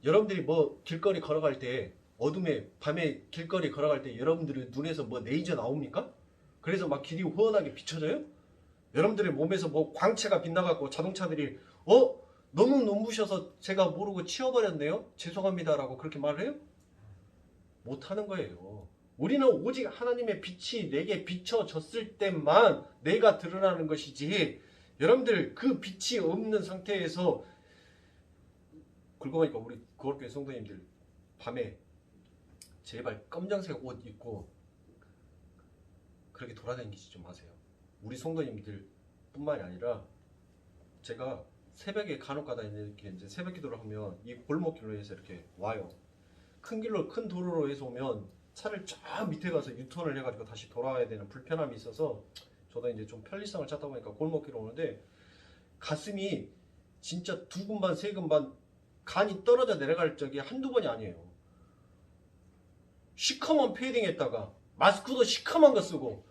여러분들이 뭐 길거리 걸어갈 때 어둠에 밤에 길거리 걸어갈 때 여러분들의 눈에서 뭐 레이저 나옵니까? 그래서 막 길이 후원하게 비춰져요? 여러분들의 몸에서 뭐 광채가 빛나갖고 자동차들이 너무 눈부셔서 제가 모르고 치워버렸네요? 죄송합니다라고 그렇게 말을 해요? 못하는 거예요. 우리는 오직 하나님의 빛이 내게 비춰졌을 때만 내가 드러나는 것이지 여러분들 그 빛이 없는 상태에서 그러고 보니까 우리 거룩교회 성도님들 밤에 제발 검정색 옷 입고 그렇게 돌아다니지 좀 마세요. 우리 성도님들 뿐만이 아니라 제가 새벽에 간혹가다 이렇게 이제 새벽 기도를 하면 이 골목길로 해서 이렇게 와요. 큰 길로 큰 도로로 해서 오면 차를 쫙 밑에 가서 유턴을 해가지고 다시 돌아와야 되는 불편함이 있어서 저도 이제 좀 편리성을 찾다 보니까 골목길로 오는데 가슴이 진짜 2군반 3군반 간이 떨어져 내려갈 적이 한두 번이 아니에요. 시커먼 패딩에다가 마스크도 시커먼 거 쓰고,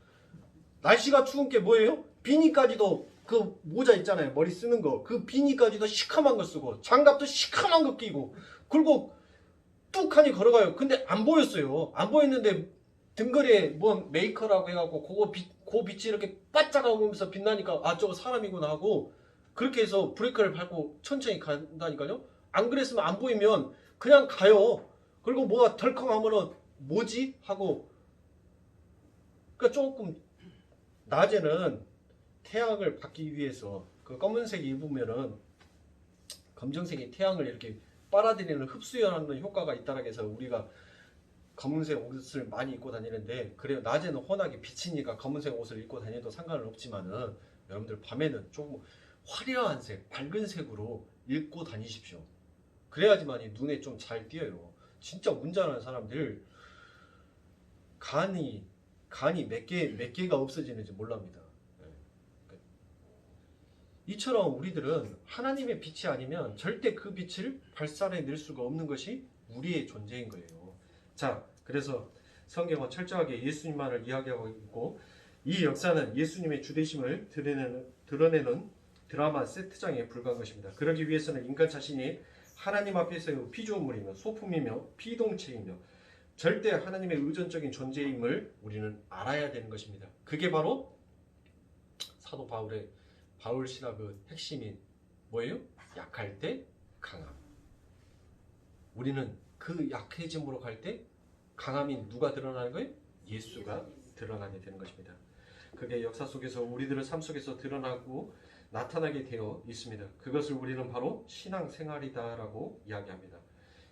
날씨가 추운 게 뭐예요? 비니까지도, 그 모자 있잖아요, 머리 쓰는 거, 그 비니까지도 시커먼 거 쓰고, 장갑도 시커먼 거 끼고, 그리고 뚝하니 걸어가요. 근데 안 보였어요. 안 보였는데 등거리에 뭐 메이커라고 해갖고 그 빛이 이렇게 반짝하면서 빛나니까 아, 저거 사람이구나 하고, 그렇게 해서 브레이크를 밟고 천천히 간다니까요. 안 그랬으면 안 보이면 그냥 가요. 그리고 뭐가 덜컹 하면은 뭐지? 하고. 그러니까 조금 낮에는 태양을 받기 위해서 그 검은색 입으면은 검정색이 태양을 이렇게 빨아들이는 흡수하는 효과가 있다고 해서 우리가 검은색 옷을 많이 입고 다니는데, 그래요. 낮에는 환하게 비치니까 검은색 옷을 입고 다녀도 상관은 없지만은 여러분들 밤에는 조금 화려한 색, 밝은 색으로 입고 다니십시오. 그래야지만이 눈에 좀 잘 띄어요. 진짜 운전하는 사람들 간이 몇 개가 없어지는지 몰랍니다. 이처럼 우리들은 하나님의 빛이 아니면 절대 그 빛을 발산해낼 수가 없는 것이 우리의 존재인 거예요. 자, 그래서 성경은 철저하게 예수님만을 이야기하고 있고, 이 역사는 예수님의 주되심을 드러내는 드라마 세트장에 불과한 것입니다. 그러기 위해서는 인간 자신이 하나님 앞에서의 피조물이며 소품이며 피동체이며 절대 하나님의 의존적인 존재임을 우리는 알아야 되는 것입니다. 그게 바로 사도 바울 신학의 핵심인 뭐예요? 약할 때 강함. 우리는 그 약해짐으로 갈 때 강함인 누가 드러나는 거예요? 예수가 드러나게 되는 것입니다. 그게 역사 속에서 우리들의 삶 속에서 드러나고 나타나게 되어 있습니다. 그것을 우리는 바로 신앙생활이다라고 이야기합니다.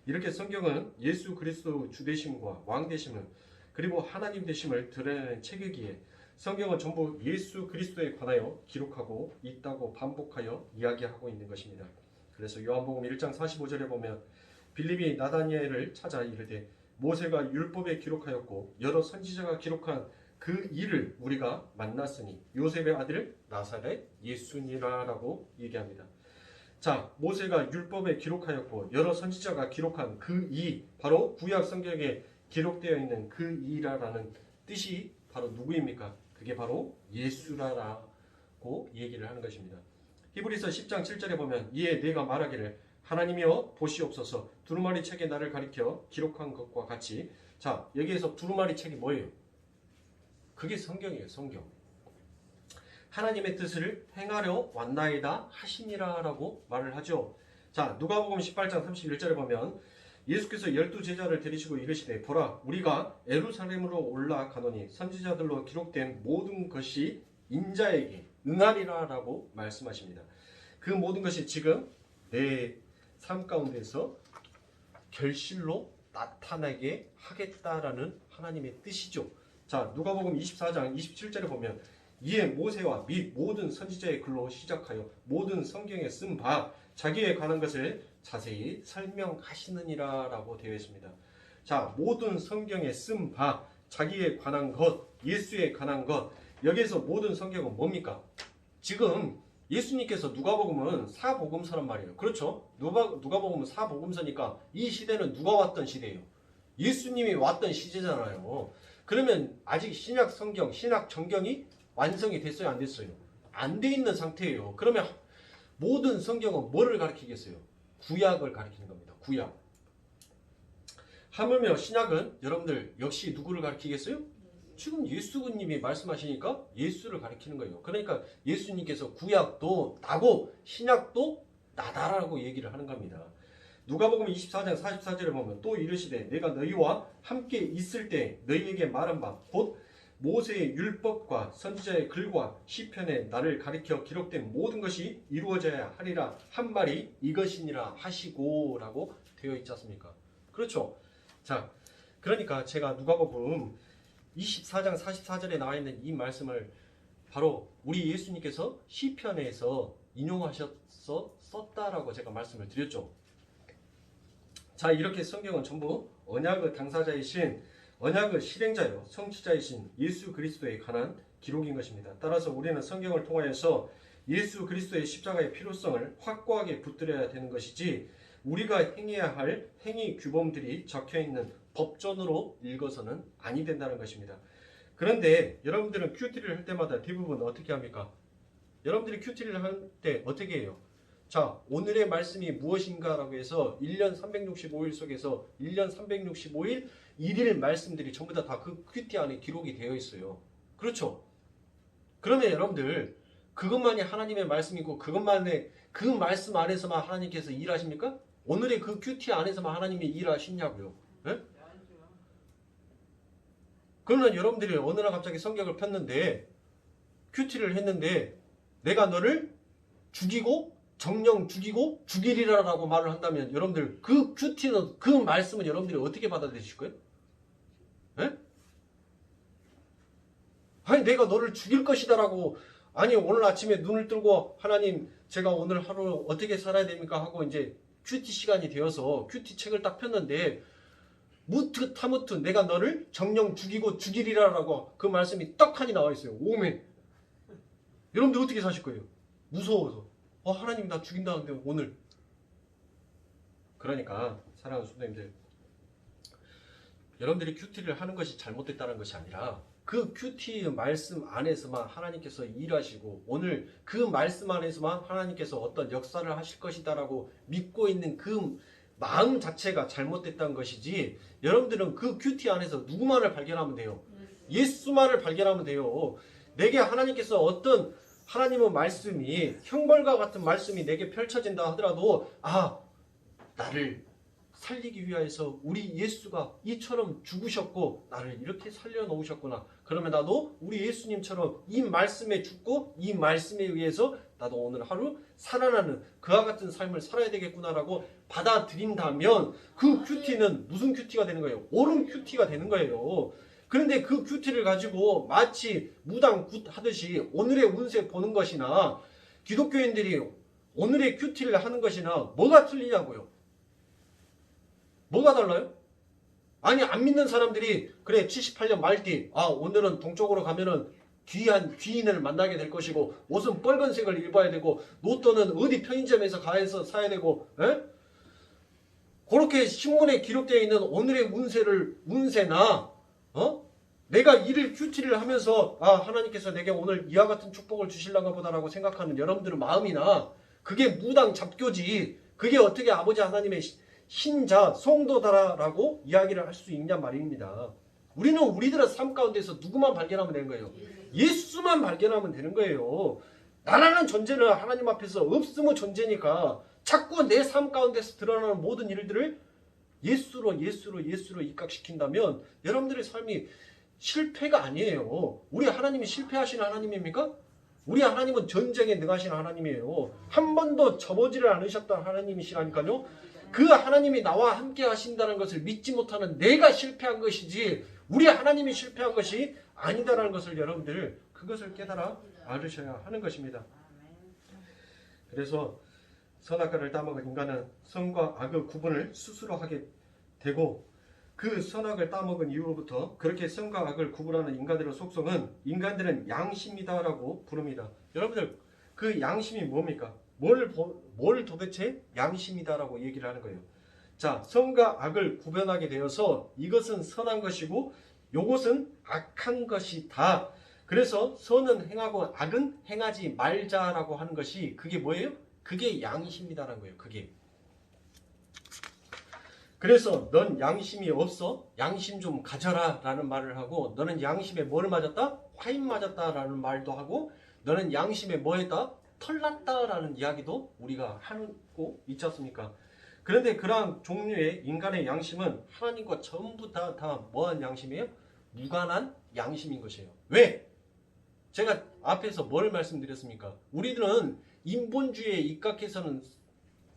이렇게 성경은 예수 그리스도 주되심과 왕되심을 그리고 하나님 되심을 드러내는 책이기에 성경은 전부 예수 그리스도에 관하여 기록하고 있다고 반복하여 이야기하고 있는 것입니다. 그래서 요한복음 1장 45절에 보면 빌립이 나다니엘을 찾아 이르되 모세가 율법에 기록하였고 여러 선지자가 기록한 그 일을 우리가 만났으니 요셉의 아들 나사렛 예수니라라고 얘기합니다. 자, 모세가 율법에 기록하였고 여러 선지자가 기록한 그 이, 바로 구약 성경에 기록되어 있는 그 이라라는 뜻이 바로 누구입니까? 그게 바로 예수라라고 얘기를 하는 것입니다. 히브리서 10장 7절에 보면 이에 내가 말하기를 하나님이여 보시옵소서 두루마리 책에 나를 가리켜 기록한 것과 같이. 자, 여기에서 두루마리 책이 뭐예요? 그게 성경이에요. 성경. 하나님의 뜻을 행하려 왔나이다 하시니라 라고 말을 하죠. 자, 누가복음 18장 31절에 보면 예수께서 12제자를 데리시고 이르시되 보라 우리가 예루살렘으로 올라가노니 선지자들로 기록된 모든 것이 인자에게 응하리라 라고 말씀하십니다. 그 모든 것이 지금 내 삶 가운데서 결실로 나타나게 하겠다라는 하나님의 뜻이죠. 자, 누가복음 24장 27절에 보면 이에 모세와 및 모든 선지자의 글로 시작하여 모든 성경에 쓴 바 자기에 관한 것을 자세히 설명하시느니라 라고 되어 있습니다. 자, 모든 성경에 쓴 바 자기에 관한 것, 예수에 관한 것, 여기에서 모든 성경은 뭡니까? 지금 예수님께서 누가복음은 사복음서란 말이에요. 그렇죠? 누가복음은 사복음서니까 이 시대는 누가 왔던 시대예요? 예수님이 왔던 시대잖아요. 그러면 아직 신약 성경, 신약 정경이 완성이 됐어요? 안 됐어요? 안 돼 있는 상태예요. 그러면 모든 성경은 뭐를 가리키겠어요? 구약을 가리키는 겁니다. 구약. 하물며 신약은 여러분들 역시 누구를 가리키겠어요? 지금 예수님이 말씀하시니까 예수를 가리키는 거예요. 그러니까 예수님께서 구약도 나고 신약도 나다라고 얘기를 하는 겁니다. 누가복음 24장 44절에 보면 또 이르시되 내가 너희와 함께 있을 때 너희에게 말한 바 곧 모세의 율법과 선지자의 글과 시편에 나를 가리켜 기록된 모든 것이 이루어져야 하리라 한 말이 이것이니라 하시고 라고 되어 있지 않습니까? 그렇죠? 자, 그러니까 제가 누가복음 24장 44절에 나와 있는 이 말씀을 바로 우리 예수님께서 시편에서 인용하셔서 썼다라고 제가 말씀을 드렸죠. 자, 이렇게 성경은 전부 언약의 당사자이신 언약의 실행자요 성취자이신 예수 그리스도에 관한 기록인 것입니다. 따라서 우리는 성경을 통하여서 예수 그리스도의 십자가의 필요성을 확고하게 붙들어야 되는 것이지 우리가 행해야 할 행위 규범들이 적혀있는 법전으로 읽어서는 아니 된다는 것입니다. 그런데 여러분들은 큐티를 할 때마다 대부분 어떻게 합니까? 여러분들이 큐티를 할 때 어떻게 해요? 자, 오늘의 말씀이 무엇인가 라고 해서 1년 365일 속에서 1년 365일 1일 말씀들이 전부 다 그 큐티 안에 기록이 되어 있어요. 그렇죠? 그러면 여러분들 그것만이 하나님의 말씀이고 그것만의 그 말씀 안에서만 하나님께서 일하십니까? 오늘의 그 큐티 안에서만 하나님이 일하시냐고요. 네? 그러면 여러분들이 어느 날 갑자기 성경을 폈는데 큐티를 했는데 내가 너를 죽이고 정령 죽이고 죽이리라 라고 말을 한다면 여러분들 그 큐티는 그 말씀은 여러분들이 어떻게 받아들이실 거예요? 네? 아니 내가 너를 죽일 것이다 라고 아니 오늘 아침에 눈을 뜨고 하나님 제가 오늘 하루 어떻게 살아야 됩니까 하고 이제 큐티 시간이 되어서 큐티 책을 딱 폈는데 무트 타무트 내가 너를 정령 죽이고 죽이리라 라고 그 말씀이 떡하니 나와 있어요. 오멘. 여러분들 어떻게 사실 거예요? 무서워서 하나님 나 죽인다는데 오늘. 그러니까 사랑하는 성도님들 여러분들이 큐티를 하는 것이 잘못됐다는 것이 아니라 그 큐티 말씀 안에서만 하나님께서 일하시고 오늘 그 말씀 안에서만 하나님께서 어떤 역사를 하실 것이다 라고 믿고 있는 그 마음 자체가 잘못됐다는 것이지 여러분들은 그 큐티 안에서 누구만을 발견하면 돼요? 예수만을 발견하면 돼요. 내게 하나님께서 어떤 하나님의 말씀이 형벌과 같은 말씀이 내게 펼쳐진다 하더라도 나를 살리기 위하여서 우리 예수가 이처럼 죽으셨고 나를 이렇게 살려놓으셨구나. 그러면 나도 우리 예수님처럼 이 말씀에 죽고 이 말씀에 의해서 나도 오늘 하루 살아나는 그와 같은 삶을 살아야 되겠구나라고 받아들인다면 그 큐티는 무슨 큐티가 되는 거예요? 옳은 큐티가 되는 거예요. 그런데 그 큐티를 가지고 마치 무당 하듯이 오늘의 운세 보는 것이나 기독교인들이 오늘의 큐티를 하는 것이나 뭐가 틀리냐고요? 뭐가 달라요? 아니 안 믿는 사람들이 그래 78년 말띠 오늘은 동쪽으로 가면은 귀한 귀인을 만나게 될 것이고 옷은 빨간색을 입어야 되고 로또는 어디 편의점에서 가서 사야 되고 그렇게 신문에 기록되어 있는 오늘의 운세나 내가 이를 큐티를 하면서 하나님께서 내게 오늘 이와 같은 축복을 주실란가 보다라고 생각하는 여러분들의 마음이나 그게 무당 잡교지 그게 어떻게 아버지 하나님의 신자 성도다라고 이야기를 할 수 있냐 말입니다. 우리는 우리들의 삶 가운데서 누구만 발견하면 되는 거예요? 예수만 발견하면 되는 거예요. 나라는 존재는 하나님 앞에서 없음의 존재니까 자꾸 내 삶 가운데서 드러나는 모든 일들을 예수로 입각시킨다면 여러분들의 삶이 실패가 아니에요. 우리 하나님이 실패하시는 하나님입니까? 우리 하나님은 전쟁에 능하신 하나님이에요. 한 번도 접어지를 않으셨던 하나님이시라니까요. 그 하나님이 나와 함께 하신다는 것을 믿지 못하는 내가 실패한 것이지 우리 하나님이 실패한 것이 아니다라는 것을 여러분들 그것을 깨달아 알으셔야 하는 것입니다. 그래서 선악과를 따먹은 인간은 선과 악의 구분을 스스로 하게 되고 그 선악을 따먹은 이후로부터 그렇게 선과 악을 구분하는 인간들의 속성은 인간들은 양심이다라고 부릅니다. 여러분들 그 양심이 뭡니까? 뭘 도대체 양심이다라고 얘기를 하는 거예요. 자, 선과 악을 구별하게 되어서 이것은 선한 것이고 이것은 악한 것이다. 그래서 선은 행하고 악은 행하지 말자라고 하는 것이 그게 뭐예요? 그게 양심이다라는 거예요. 그게. 그래서 넌 양심이 없어? 양심 좀 가져라 라는 말을 하고 너는 양심에 뭘 맞았다? 화인 맞았다 라는 말도 하고 너는 양심에 뭐 했다? 털났다라는 이야기도 우리가 하고 있지 않습니까? 그런데 그러한 종류의 인간의 양심은 하나님과 전부 다 뭐한 양심이에요? 무관한 양심인 것이에요. 왜? 제가 앞에서 뭘 말씀드렸습니까? 우리들은 인본주의에 입각해서는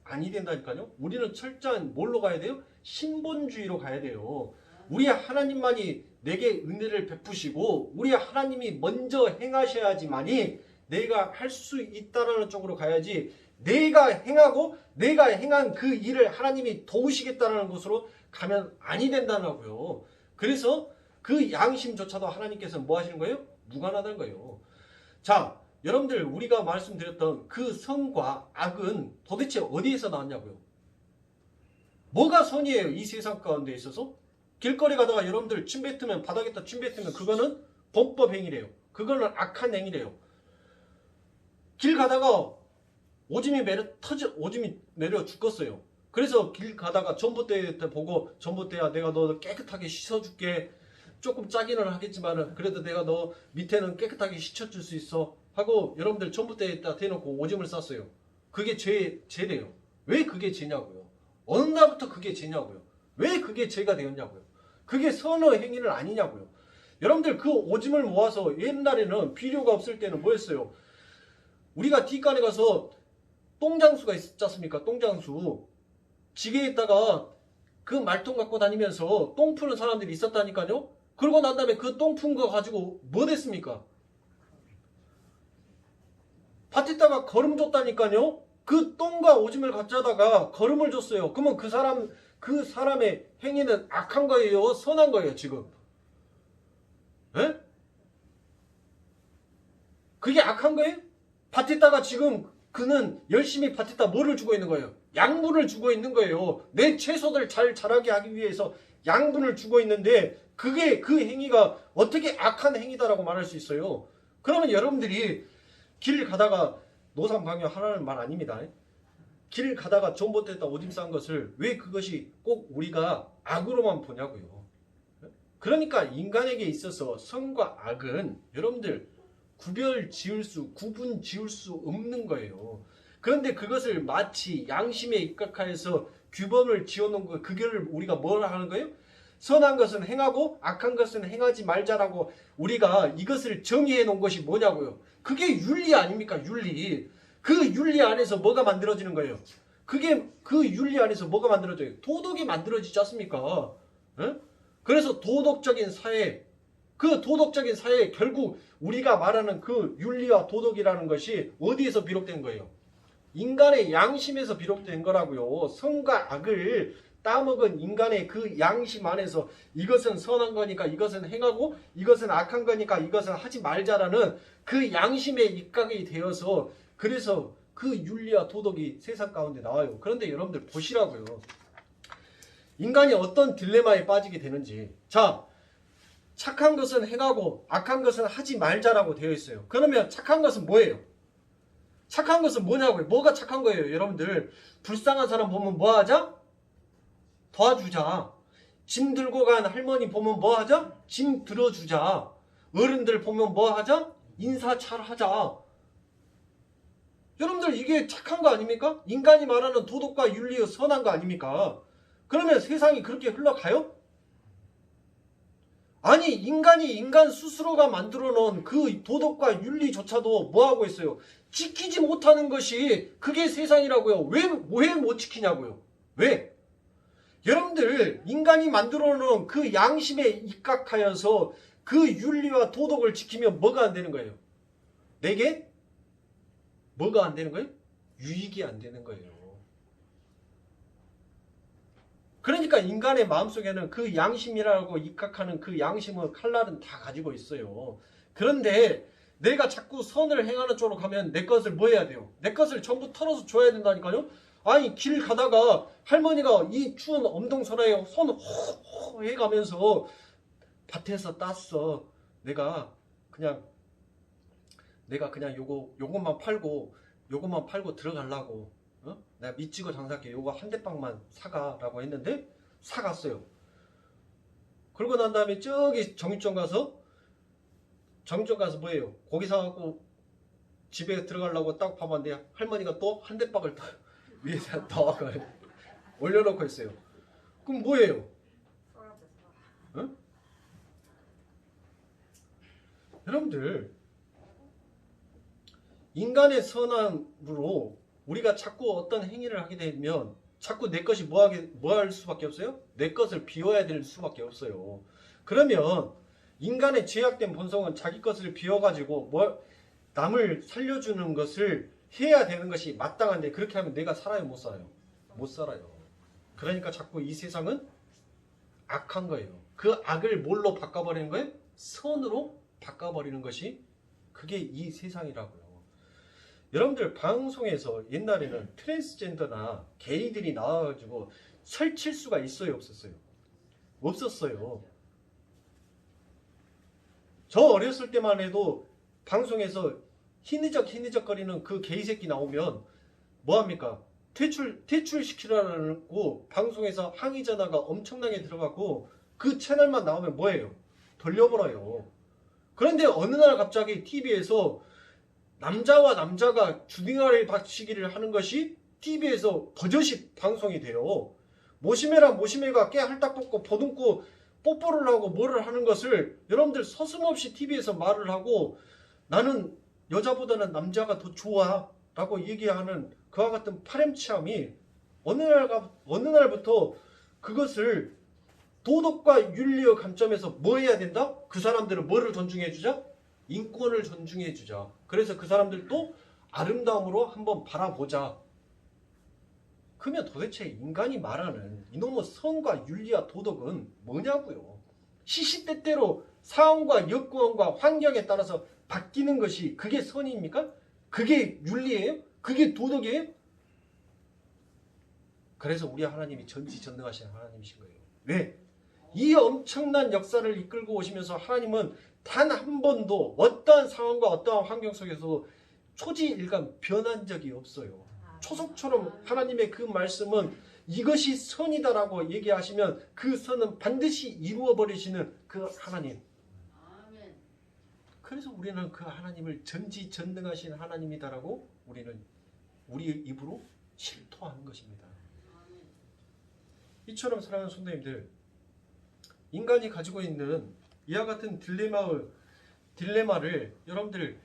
아니 된다니까요. 우리는 철저한 뭘로 가야 돼요? 신본주의로 가야 돼요. 우리 하나님만이 내게 은혜를 베푸시고 우리 하나님이 먼저 행하셔야지만이 내가 할 수 있다는 쪽으로 가야지 내가 행하고 내가 행한 그 일을 하나님이 도우시겠다는 것으로 가면 아니 된다고요. 그래서 그 양심조차도 하나님께서 뭐 하시는 거예요? 무관하다는 거예요. 자, 여러분들 우리가 말씀드렸던 그 선과 악은 도대체 어디에서 나왔냐고요? 뭐가 선이에요? 이 세상 가운데 있어서? 길거리 가다가 여러분들 침 뱉으면, 바닥에다 침 뱉으면 그거는 범법 행위래요. 그거는 악한 행위래요. 길 가다가 오줌이 내려 죽겠어요. 그래서 길 가다가 전봇대 보고, 전봇대야 내가 너 깨끗하게 씻어줄게. 조금 짜기는 하겠지만은 그래도 내가 너 밑에는 깨끗하게 씻어줄 수 있어 하고 여러분들 전봇대에다 대놓고 오줌을 쌌어요. 그게 죄래요. 왜 그게 죄냐고요? 어느 날부터 그게 죄냐고요? 왜 그게 죄가 되었냐고요? 그게 선의 행위는 아니냐고요? 여러분들 그 오줌을 모아서 옛날에는 비료가 없을 때는 뭐였어요? 우리가 뒷간에 가서 똥장수가 있지 않습니까? 똥장수. 지게에다가 그 말통 갖고 다니면서 똥 푸는 사람들이 있었다니까요? 그러고 난 다음에 그 똥 푼 거 가지고 뭐 됐습니까? 밭에다가 거름 줬다니까요? 그 똥과 오줌을 가져다가 거름을 줬어요. 그러면 그 사람의 행위는 악한 거예요? 선한 거예요, 지금? 에? 그게 악한 거예요? 밭에다가 지금 그는 열심히 밭에다 뭐를 주고 있는 거예요? 양분을 주고 있는 거예요. 내 채소들 잘 자라게 하기 위해서 양분을 주고 있는데 그게 그 행위가 어떻게 악한 행위다라고 말할 수 있어요? 그러면 여러분들이 길 가다가 노상방뇨 하라는 말 아닙니다. 길 가다가 전봇대에다 오줌 싼 것을 왜 그것이 꼭 우리가 악으로만 보냐고요. 그러니까 인간에게 있어서 선과 악은 여러분들 구분 지을 수 없는 거예요. 그런데 그것을 마치 양심에 입각하여서 규범을 지어놓은 거, 그걸 우리가 뭐라 하는 거예요? 선한 것은 행하고 악한 것은 행하지 말자라고 우리가 이것을 정의해 놓은 것이 뭐냐고요. 그게 윤리 아닙니까? 윤리. 그 윤리 안에서 뭐가 만들어지는 거예요? 그게 그 윤리 안에서 뭐가 만들어져요? 도덕이 만들어지지 않습니까? 에? 그래서 도덕적인 사회, 그 도덕적인 사회에 결국 우리가 말하는 그 윤리와 도덕이라는 것이 어디에서 비롯된 거예요? 인간의 양심에서 비롯된 거라고요. 선과 악을 따먹은 인간의 그 양심 안에서 이것은 선한 거니까 이것은 행하고 이것은 악한 거니까 이것은 하지 말자라는 그 양심에 입각이 되어서 그래서 그 윤리와 도덕이 세상 가운데 나와요. 그런데 여러분들 보시라고요. 인간이 어떤 딜레마에 빠지게 되는지. 자, 착한 것은 행하고 악한 것은 하지 말자라고 되어 있어요. 그러면 착한 것은 뭐예요? 착한 것은 뭐냐고요? 뭐가 착한 거예요? 여러분들 불쌍한 사람 보면 뭐 하자? 도와주자. 짐 들고 간 할머니 보면 뭐 하자? 짐 들어주자. 어른들 보면 뭐 하자? 인사 잘하자. 여러분들 이게 착한 거 아닙니까? 인간이 말하는 도덕과 윤리의 선한 거 아닙니까? 그러면 세상이 그렇게 흘러가요? 아니 인간이 인간 스스로가 만들어 놓은 그 도덕과 윤리조차도 뭐하고 있어요? 지키지 못하는 것이 그게 세상이라고요. 왜 못 지키냐고요? 왜? 여러분들 인간이 만들어 놓은 그 양심에 입각하여서 그 윤리와 도덕을 지키면 뭐가 안 되는 거예요? 내게 뭐가 안 되는 거예요? 유익이 안 되는 거예요. 그러니까 인간의 마음속에는 그 양심이라고 입각하는 그 양심의 칼날은 다 가지고 있어요. 그런데 내가 자꾸 선을 행하는 쪽으로 가면 내 것을 뭐 해야 돼요? 내 것을 전부 털어서 줘야 된다니까요? 아니 길 가다가 할머니가 이 추운 엄동설화에 손 호호 해가면서 밭에서 땄어. 내가 그냥 요것만 팔고 들어가려고. 어? 내가 미치고 장사할게. 요거 한 대빵만 사가라고 했는데 사갔어요. 그러고 난 다음에 저기 정육점 가서 뭐예요? 고기 사갖고 집에 들어가려고 딱 봐봤는데 할머니가 또 한 대빵을 위에다 더 올려놓고 있어요. 그럼 뭐예요? 어? 여러분들 인간의 선함으로 우리가 자꾸 어떤 행위를 하게 되면 자꾸 내 것이 뭐 할 수밖에 없어요? 내 것을 비워야 될 수밖에 없어요. 그러면 인간의 죄악된 본성은 자기 것을 비워가지고 남을 살려주는 것을 해야 되는 것이 마땅한데 그렇게 하면 내가 살아요? 못 살아요? 못 살아요. 그러니까 자꾸 이 세상은 악한 거예요. 그 악을 뭘로 바꿔버리는 거예요? 선으로 바꿔버리는 것이 그게 이 세상이라고요. 여러분들 방송에서 옛날에는 트랜스젠더나 게이들이 나와가지고 설칠 수가 있어요? 없었어요? 없었어요. 저 어렸을 때만 해도 방송에서 희니적거리는 그 개이 새끼 나오면 뭐합니까? 퇴출시키라고 방송에서 항의 전화가 엄청나게 들어가고 그 채널만 나오면 뭐예요? 돌려버려요. 그런데 어느 날 갑자기 TV에서 남자와 남자가 주둥아리 박치기를 하는 것이 TV에서 버젓이 방송이 돼요. 모시매랑 모시매가 깨 할딱 벗고 버듬고 뽀뽀를 하고 뭐를 하는 것을 여러분들 서슴없이 TV에서 말을 하고 나는 여자보다는 남자가 더 좋아 라고 얘기하는 그와 같은 파렴치함이 어느 날부터 그것을 도덕과 윤리의 관점에서 뭐 해야 된다? 그 사람들은 뭐를 존중해 주자? 인권을 존중해 주자. 그래서 그 사람들도 아름다움으로 한번 바라보자. 그러면 도대체 인간이 말하는 이놈의 선과 윤리와 도덕은 뭐냐고요? 시시때때로 상황과 여건과 환경에 따라서 바뀌는 것이 그게 선입니까? 그게 윤리예요? 그게 도덕이에요? 그래서 우리 하나님이 전지전능하신 하나님이신 거예요. 왜? 이 엄청난 역사를 이끌고 오시면서 하나님은 단 한 번도 어떠한 상황과 어떠한 환경 속에서 초지일간 변한 적이 없어요. 초석처럼 하나님의 그 말씀은 이것이 선이다라고 얘기하시면 그 선은 반드시 이루어 버리시는 그 하나님. 그래서 우리는 그 하나님을 전지전능하신 하나님이다라고 우리는 우리 입으로 실토하는 것입니다. 이처럼 사랑하는 성도님들, 인간이 가지고 있는 이와 같은 딜레마를 여러분들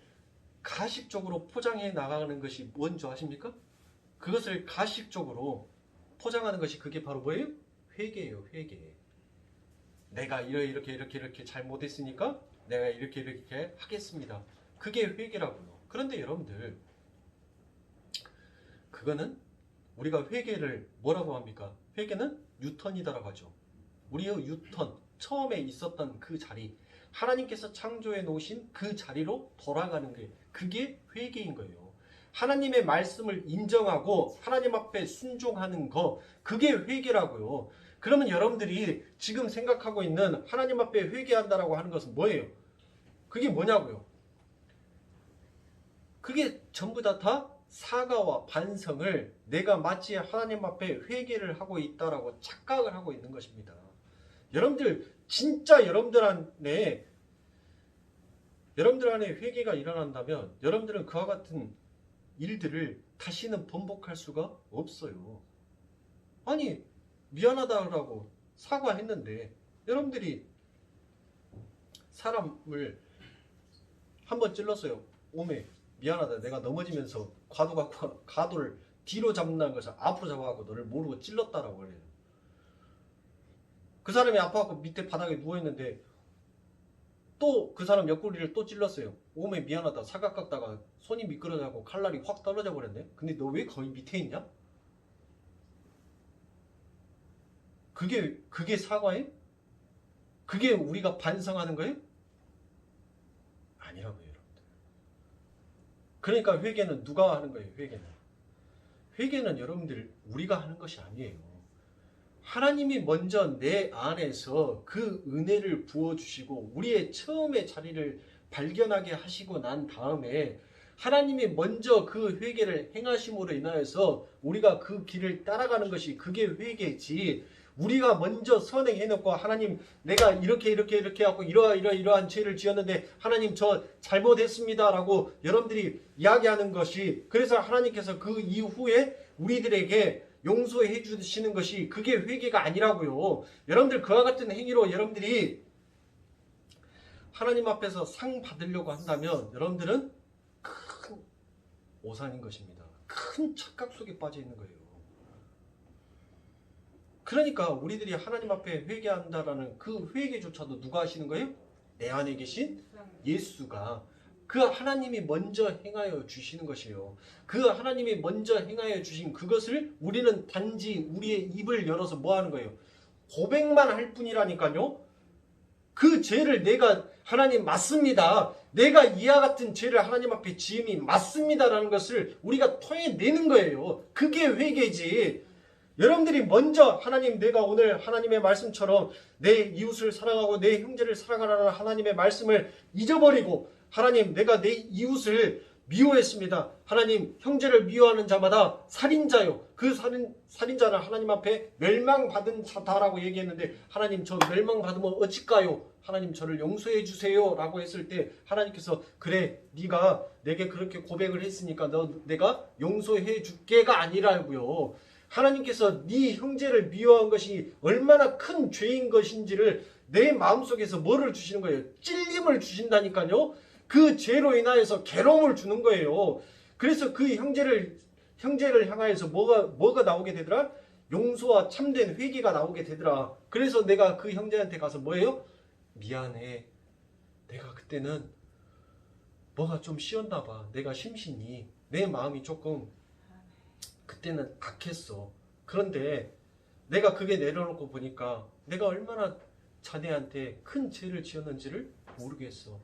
가식적으로 포장해 나가는 것이 뭔지 아십니까? 그것을 가식적으로 포장하는 것이 그게 바로 뭐예요? 회개예요. 회개. 내가 이렇게 잘못했으니까 내가 이렇게 하겠습니다. 그게 회개라고요. 그런데 여러분들, 그거는 우리가 회개를 뭐라고 합니까? 회개는 유턴이다라고 하죠. 우리의 유턴, 처음에 있었던 그 자리, 하나님께서 창조해 놓으신 그 자리로 돌아가는 게 그게 회개인 거예요. 하나님의 말씀을 인정하고 하나님 앞에 순종하는 거, 그게 회개라고요. 그러면 여러분들이 지금 생각하고 있는 하나님 앞에 회개한다라고 하는 것은 뭐예요? 그게 뭐냐고요? 그게 전부 다 사과와 반성을 내가 마치 하나님 앞에 회개를 하고 있다라고 착각을 하고 있는 것입니다. 여러분들 진짜 여러분들 안에 회개가 일어난다면 여러분들은 그와 같은 일들을 다시는 번복할 수가 없어요. 아니, 미안하다라고 사과했는데 여러분들이 사람을 한번 찔렀어요. 오메 미안하다, 내가 넘어지면서 가도를 뒤로 잡는다는 것을 앞으로 잡아갖고 너를 모르고 찔렀다라고 그래요. 그 사람이 아파갖고 밑에 바닥에 누워있는데 또 그 사람 옆구리를 또 찔렀어요. 오메 미안하다, 사각 깎다가 손이 미끄러져갖고 칼날이 확 떨어져 버렸네. 근데 너 왜 거기 밑에 있냐? 그게 사과예요? 그게 우리가 반성하는 거예요? 아니라고요, 여러분들. 그러니까 회개는 누가 하는 거예요? 회개는 여러분들 우리가 하는 것이 아니에요. 하나님이 먼저 내 안에서 그 은혜를 부어주시고 우리의 처음의 자리를 발견하게 하시고 난 다음에 하나님이 먼저 그 회개를 행하심으로 인하여서 우리가 그 길을 따라가는 것이 그게 회개지, 우리가 먼저 선행해놓고 하나님 내가 이렇게 하고 이러한 죄를 지었는데 하나님 저 잘못했습니다 라고 여러분들이 이야기하는 것이, 그래서 하나님께서 그 이후에 우리들에게 용서해 주시는 것이 그게 회개가 아니라고요. 여러분들 그와 같은 행위로 여러분들이 하나님 앞에서 상 받으려고 한다면 여러분들은 큰 오산인 것입니다. 큰 착각 속에 빠져 있는 거예요. 그러니까 우리들이 하나님 앞에 회개한다라는 그 회개조차도 누가 하시는 거예요? 내 안에 계신 예수가, 그 하나님이 먼저 행하여 주시는 것이에요. 그 하나님이 먼저 행하여 주신 그것을 우리는 단지 우리의 입을 열어서 뭐 하는 거예요? 고백만 할 뿐이라니까요. 그 죄를 내가 하나님 맞습니다, 내가 이와 같은 죄를 하나님 앞에 지음이 맞습니다라는 것을 우리가 토해내는 거예요. 그게 회개지. 여러분들이 먼저 하나님, 내가 오늘 하나님의 말씀처럼 내 이웃을 사랑하고 내 형제를 사랑하라는 하나님의 말씀을 잊어버리고, 하나님, 내가 내 이웃을 미워했습니다. 하나님, 형제를 미워하는 자마다 살인자요. 그 살인자는 하나님 앞에 멸망받은 자다라고 얘기했는데, 하나님, 저 멸망받으면 어찌까요? 하나님, 저를 용서해 주세요 라고 했을 때 하나님께서, 그래, 네가 내게 그렇게 고백을 했으니까 내가 용서해 줄게가 아니라고요. 하나님께서 네 형제를 미워한 것이 얼마나 큰 죄인 것인지를 내 마음속에서 뭐를 주시는 거예요? 찔림을 주신다니까요. 그 죄로 인하여서 괴로움을 주는 거예요. 그래서 그 형제를 향하여서 뭐가 나오게 되더라? 용서와 참된 회개가 나오게 되더라. 그래서 내가 그 형제한테 가서 뭐예요? 미안해. 내가 그때는 뭐가 좀 씌었나 봐. 내가 심신이, 내 마음이 조금 그때는 악했어. 그런데 내가 그게 내려놓고 보니까 내가 얼마나 자네한테 큰 죄를 지었는지를 모르겠어.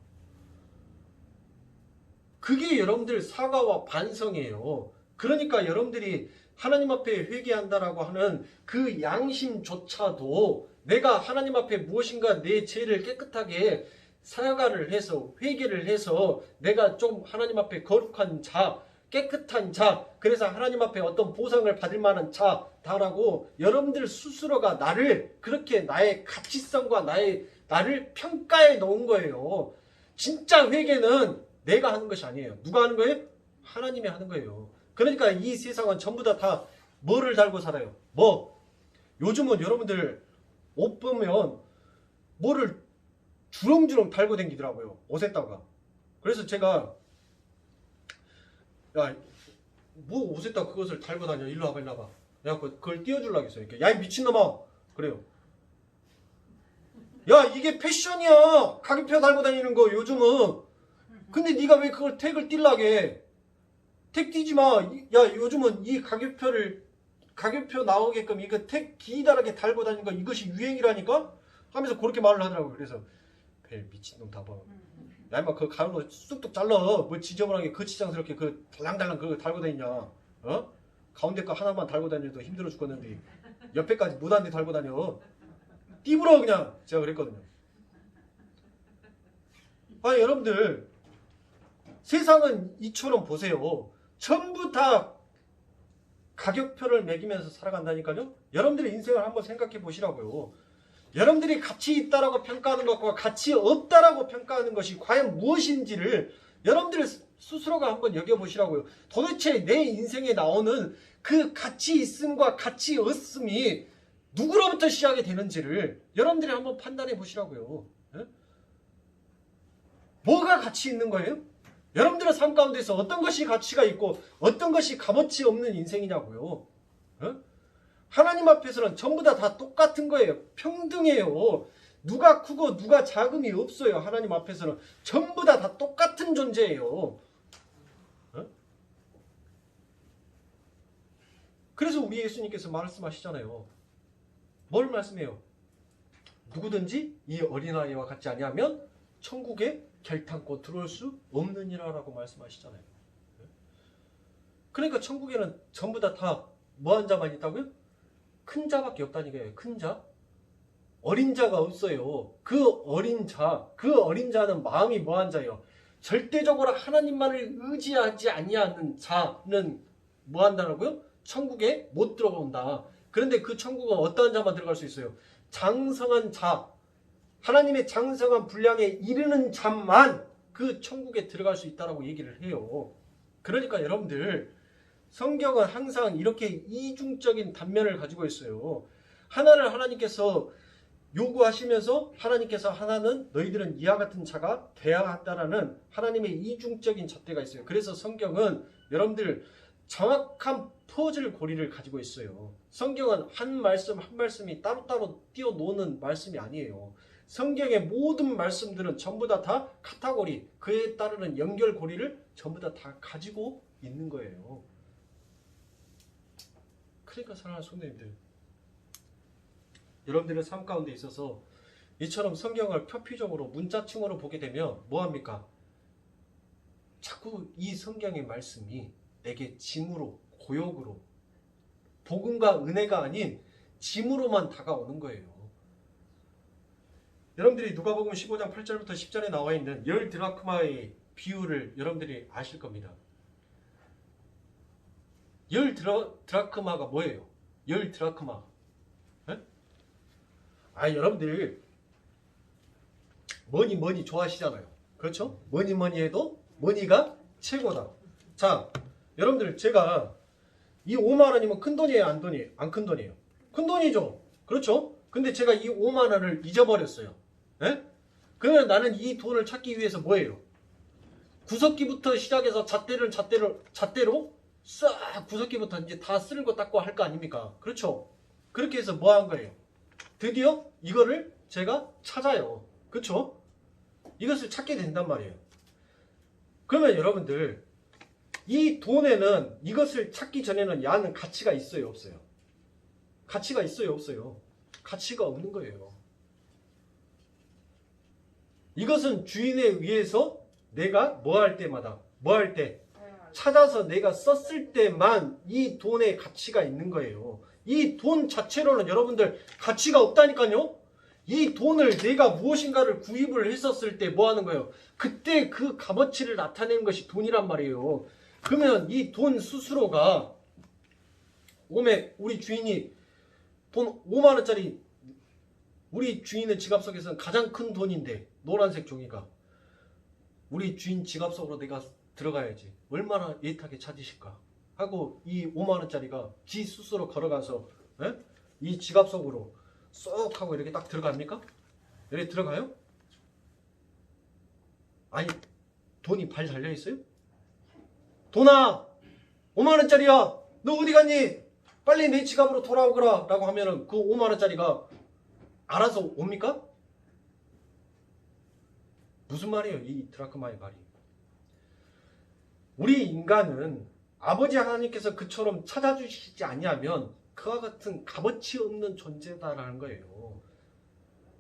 그게 여러분들 사과와 반성이에요. 그러니까 여러분들이 하나님 앞에 회개한다라고 하는 그 양심조차도 내가 하나님 앞에 무엇인가 내 죄를 깨끗하게 사과를 해서 회개를 해서 내가 좀 하나님 앞에 거룩한 자, 깨끗한 자, 그래서 하나님 앞에 어떤 보상을 받을 만한 자다라고 여러분들 스스로가 나를 그렇게 나의 가치성과 나를 평가해 놓은 거예요. 진짜 회개는 내가 하는 것이 아니에요. 누가 하는 거예요? 하나님이 하는 거예요. 그러니까 이 세상은 전부 다 뭐를 달고 살아요? 요즘은 여러분들 옷 보면 뭐를 주렁주렁 달고 다니더라고요. 옷에다가. 그래서 제가, 야, 뭐 옷에다 그것을 달고 다녀. 일로 와봐, 일로 와봐. 야, 그걸 띄워주려고 했어요. 이렇게. 야, 이 미친놈아. 그래요. 야, 이게 패션이야. 가격표 달고 다니는 거, 요즘은. 근데 네가 왜 그걸 택을 띄려게? 택 띄지 마. 야, 요즘은 이 가격표 나오게끔 이거 택 기다랗게 달고 다니는 거, 이것이 유행이라니까? 하면서 그렇게 말을 하더라고요. 그래서, 벨 미친놈 다 봐. 야, 인마 그 가을로 쑥뚝 잘라. 뭐 지저분하게 거치장스럽게 그 달랑달랑 그거 달고 다니냐. 어? 가운데 거 하나만 달고 다녀도 힘들어 죽겠는데 옆에까지 무단히 달고 다녀. 띠부러 그냥. 제가 그랬거든요. 아니, 여러분들, 세상은 이처럼 보세요. 전부 다 가격표를 매기면서 살아간다니까요. 여러분들의 인생을 한번 생각해 보시라고요. 여러분들이 가치 있다라고 평가하는 것과 가치 없다라고 평가하는 것이 과연 무엇인지를 여러분들 스스로가 한번 여겨보시라고요. 도대체 내 인생에 나오는 그 가치 있음과 가치 없음이 누구로부터 시작이 되는지를 여러분들이 한번 판단해 보시라고요. 예? 뭐가 가치 있는 거예요? 여러분들의 삶 가운데서 어떤 것이 가치가 있고 어떤 것이 값어치 없는 인생이냐고요. 예? 하나님 앞에서는 전부 다 똑같은 거예요. 평등해요. 누가 크고 누가 작음이 없어요. 하나님 앞에서는 전부 다 똑같은 존재예요. 그래서 우리 예수님께서 말씀하시잖아요. 뭘 말씀해요? 누구든지 이 어린아이와 같지 아니하면 천국에 결탄코 들어올 수 없느니라 라고 말씀하시잖아요. 그러니까 천국에는 전부 다 뭐한 자만 있다고요? 큰 자밖에 없다니까요. 큰 자? 어린 자가 없어요. 그 어린 자는 마음이 뭐한 자예요? 절대적으로 하나님만을 의지하지 아니하는 자는 뭐 한다고요? 천국에 못 들어온다. 그런데 그 천국은 어떠한 자만 들어갈 수 있어요? 장성한 자, 하나님의 장성한 분량에 이르는 자만 그 천국에 들어갈 수 있다라고 얘기를 해요. 그러니까 여러분들, 성경은 항상 이렇게 이중적인 단면을 가지고 있어요. 하나를 하나님께서 요구하시면서 하나님께서 하나는 너희들은 이와 같은 자가 돼야 한다라는 하나님의 이중적인 잣대가 있어요. 그래서 성경은 여러분들 정확한 퍼즐 고리를 가지고 있어요. 성경은 한 말씀 한 말씀이 따로따로 띄워놓는 말씀이 아니에요. 성경의 모든 말씀들은 전부 다 카테고리, 그에 따르는 연결고리를 전부 다 가지고 있는 거예요. 그러니까 사랑하는 성도님들, 여러분들의 삶 가운데 있어서 이처럼 성경을 표피적으로 문자층으로 보게 되면 뭐합니까? 자꾸 이 성경의 말씀이 내게 짐으로, 고역으로 복음과 은혜가 아닌 짐으로만 다가오는 거예요. 여러분들이 누가복음 15장 8절부터 10절에 나와 있는 10드라크마의 비유를 여러분들이 아실 겁니다. 10드라크마가 뭐예요? 10드라크마. 네? 여러분들 머니 좋아하시잖아요. 그렇죠? 뭐니 해도 머니가 최고다. 자, 여러분들 제가 이 5만 원이면 큰 돈이에요? 안 큰 돈이에요? 큰 돈이죠. 그렇죠? 근데 제가 이 5만 원을 잊어버렸어요. 네? 그러면 나는 이 돈을 찾기 위해서 뭐예요? 구석기부터 시작해서 잣대로 싹 구석기부터 이제 다 쓸고 닦고 할 거 아닙니까? 그렇죠? 그렇게 해서 뭐 한 거예요? 드디어 이거를 제가 찾아요. 그렇죠? 이것을 찾게 된단 말이에요. 그러면 여러분들 이 돈에는 이것을 찾기 전에는 야는 가치가 있어요, 없어요? 가치가 있어요, 없어요? 가치가 없는 거예요. 이것은 주인에 의해서 내가 뭐 할 때 찾아서 내가 썼을 때만 이 돈의 가치가 있는 거예요. 이 돈 자체로는 여러분들 가치가 없다니까요. 이 돈을 내가 무엇인가를 구입을 했었을 때 뭐 하는 거예요? 그때 그 값어치를 나타내는 것이 돈이란 말이에요. 그러면 이 돈 스스로가 우리 주인이 돈 5만 원짜리 우리 주인의 지갑 속에서는 가장 큰 돈인데 노란색 종이가 우리 주인 지갑 속으로 내가 들어가야지 얼마나 애타게 찾으실까 하고 이 5만 원짜리가 지 스스로 걸어가서 이 지갑 속으로 쏙 하고 이렇게 딱 들어갑니까? 이렇게 들어가요? 아니 돈이 발 달려있어요? 돈아 5만 원짜리야 너 어디 갔니? 빨리 내 지갑으로 돌아오거라 라고 하면은 그 5만 원짜리가 알아서 옵니까? 무슨 말이에요 이 드라크마의 말이? 우리 인간은 아버지 하나님께서 그처럼 찾아주시지 아니하면 그와 같은 값어치 없는 존재다라는 거예요.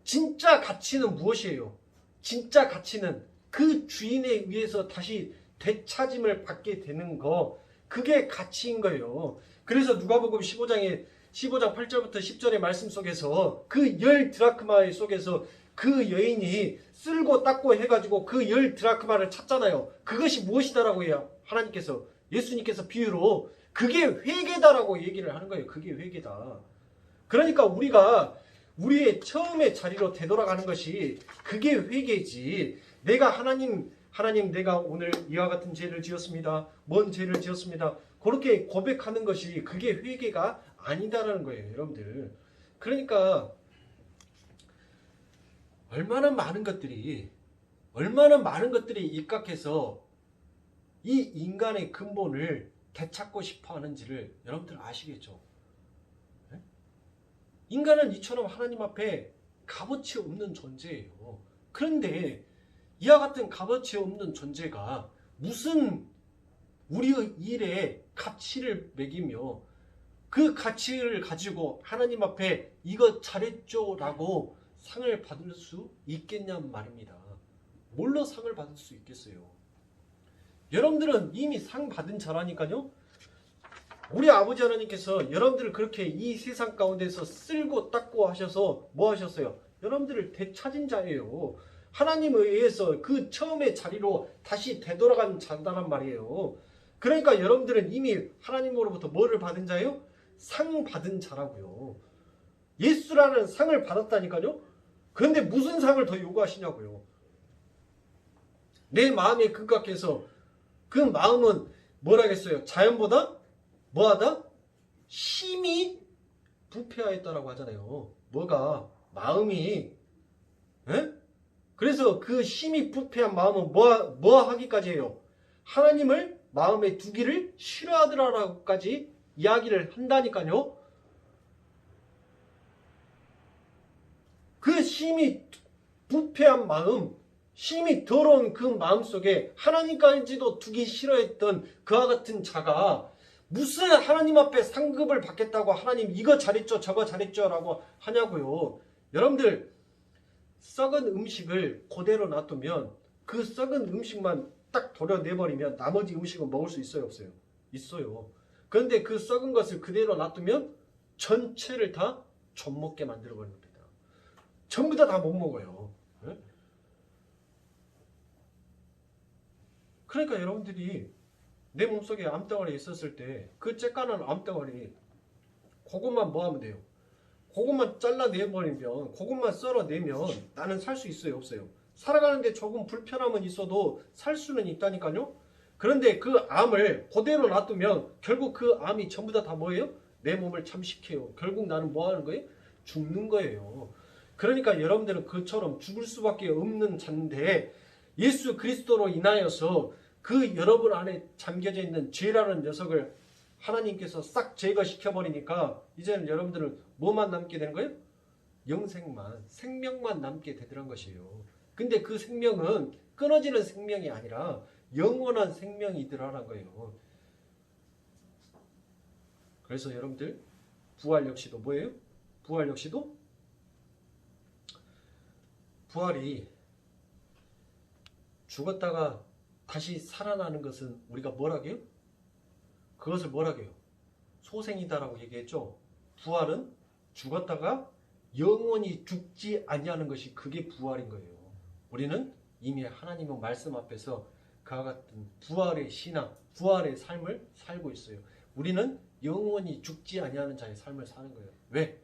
진짜 가치는 무엇이에요? 진짜 가치는 그 주인에 의해서 다시 되찾음을 받게 되는 거, 그게 가치인 거예요. 그래서 누가복음 15장 8절부터 10절의 말씀 속에서 그 10드라크마 속에서 그 여인이 쓸고 닦고 해가지고 그 10드라크마를 찾잖아요. 그것이 무엇이다라고 해요? 하나님께서 예수님께서 비유로 그게 회개다라고 얘기를 하는 거예요. 그게 회개다. 그러니까 우리가 우리의 처음의 자리로 되돌아가는 것이 그게 회개지. 내가 하나님 내가 오늘 이와 같은 죄를 지었습니다. 뭔 죄를 지었습니다. 그렇게 고백하는 것이 그게 회개가 아니다라는 거예요. 여러분들. 그러니까 얼마나 많은 것들이 입각해서 이 인간의 근본을 되찾고 싶어 하는지를 여러분들 아시겠죠? 네? 인간은 이처럼 하나님 앞에 값어치 없는 존재예요. 그런데 이와 같은 값어치 없는 존재가 무슨 우리의 일에 가치를 매기며 그 가치를 가지고 하나님 앞에 이거 잘했죠 라고 상을 받을 수 있겠냔 말입니다. 뭘로 상을 받을 수 있겠어요? 여러분들은 이미 상 받은 자라니까요. 우리 아버지 하나님께서 여러분들을 그렇게 이 세상 가운데서 쓸고 닦고 하셔서 뭐 하셨어요? 여러분들을 되찾은 자예요. 하나님에 의해서 그 처음의 자리로 다시 되돌아간 자다란 말이에요. 그러니까 여러분들은 이미 하나님으로부터 뭐를 받은 자예요? 상 받은 자라고요. 예수라는 상을 받았다니까요. 그런데 무슨 상을 더 요구하시냐고요. 내 마음에 극악해서 그 마음은 뭐라겠어요? 자연보다 뭐하다? 힘이 부패하였다라고 하잖아요. 뭐가? 마음이. 에? 그래서 그 힘이 부패한 마음은 뭐 하기까지 해요? 하나님을 마음에 두기를 싫어하더라라고까지 이야기를 한다니까요. 그 힘이 부패한 마음, 힘이 더러운 그 마음 속에 하나님까지도 두기 싫어했던 그와 같은 자가 무슨 하나님 앞에 상급을 받겠다고 하나님 이거 잘했죠 저거 잘했죠 라고 하냐고요. 여러분들 썩은 음식을 그대로 놔두면 그 썩은 음식만 딱 도려내버리면 나머지 음식은 먹을 수 있어요 없어요? 있어요. 그런데 그 썩은 것을 그대로 놔두면 전체를 다 젖먹게 만들어버리는 겁니다. 전부 다 못 먹어요. 네? 그러니까 여러분들이 내 몸속에 암덩어리 있었을 때 그 쬐까는 암덩어리 그것만 뭐 하면 돼요? 그것만 잘라내버리면, 그것만 썰어내면 나는 살 수 있어요, 없어요? 살아가는데 조금 불편함은 있어도 살 수는 있다니까요. 그런데 그 암을 그대로 놔두면 결국 그 암이 전부 다 뭐예요? 내 몸을 잠식해요. 결국 나는 뭐 하는 거예요? 죽는 거예요. 그러니까 여러분들은 그처럼 죽을 수밖에 없는 자인데 예수 그리스도로 인하여서 그 여러분 안에 잠겨져 있는 죄라는 녀석을 하나님께서 싹 제거시켜버리니까 이제는 여러분들은 뭐만 남게 되는 거예요? 영생만, 생명만 남게 되더란 것이에요. 근데 그 생명은 끊어지는 생명이 아니라 영원한 생명이더라는 거예요. 그래서 여러분들 부활 역시도 뭐예요? 부활 역시도 부활이 죽었다가 다시 살아나는 것은 우리가 뭐라고요? 그것을 뭐라고요? 소생이다라고 얘기했죠. 부활은 죽었다가 영원히 죽지 아니하는 것이 그게 부활인 거예요. 우리는 이미 하나님의 말씀 앞에서 그와 같은 부활의 신앙, 부활의 삶을 살고 있어요. 우리는 영원히 죽지 아니하는 자의 삶을 사는 거예요. 왜?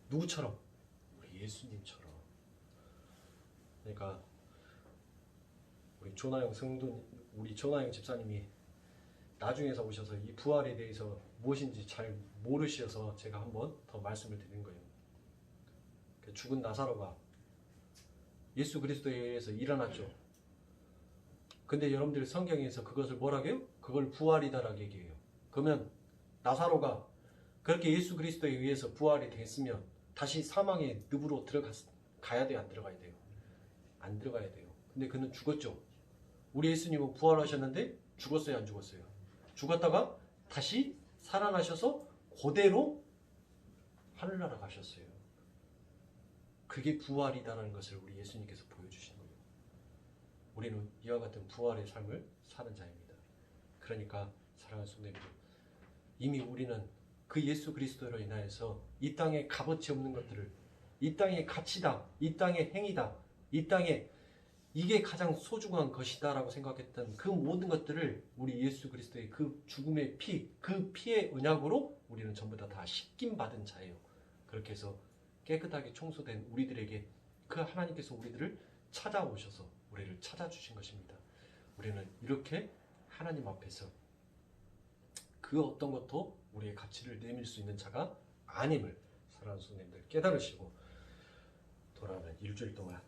누구처럼? 우리 예수님처럼. 그러니까 우리 조나영 성도, 우리 조나영 집사님이 나중에서 오셔서 이 부활에 대해서 무엇인지 잘 모르셔서 제가 한번 더 말씀을 드린 거예요. 죽은 나사로가 예수 그리스도에 의해서 일어났죠. 근데 여러분들 성경에서 그것을 뭐라고 해요? 그걸 부활이다라고 얘기해요. 그러면 나사로가 그렇게 예수 그리스도에 의해서 부활이 됐으면 다시 사망의 늪으로 가야 돼요? 안 들어가야 돼요? 안 들어가야 돼요. 근데 그는 죽었죠. 우리 예수님은 부활하셨는데 죽었어요? 안 죽었어요? 죽었다가 다시 살아나셔서 그대로 하늘나라 가셨어요. 그게 부활이다라는 것을 우리 예수님께서 보여주신 거예요. 우리는 이와 같은 부활의 삶을 사는 자입니다. 그러니까 사랑하는 성도님들, 이미 우리는 그 예수 그리스도로 인하여서 이 땅에 값어치 없는 것들을, 이 땅의 가치다, 이 땅의 행위다, 이 땅에 이게 가장 소중한 것이다 라고 생각했던 그 모든 것들을 우리 예수 그리스도의 그 죽음의 피, 그 피의 언약으로 우리는 전부 다 씻김 받은 자예요. 그렇게 해서 깨끗하게 청소된 우리들에게 그 하나님께서 우리들을 찾아오셔서 우리를 찾아주신 것입니다. 우리는 이렇게 하나님 앞에서 그 어떤 것도 우리의 가치를 내밀 수 있는 자가 아님을 사랑하는 성도님들 깨달으시고 돌아오는 일주일 동안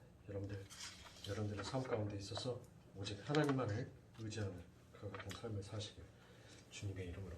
여러분들의 삶 가운데 있어서 오직 하나님만을 의지하는 그와 같은 삶을 사시길 주님의 이름으로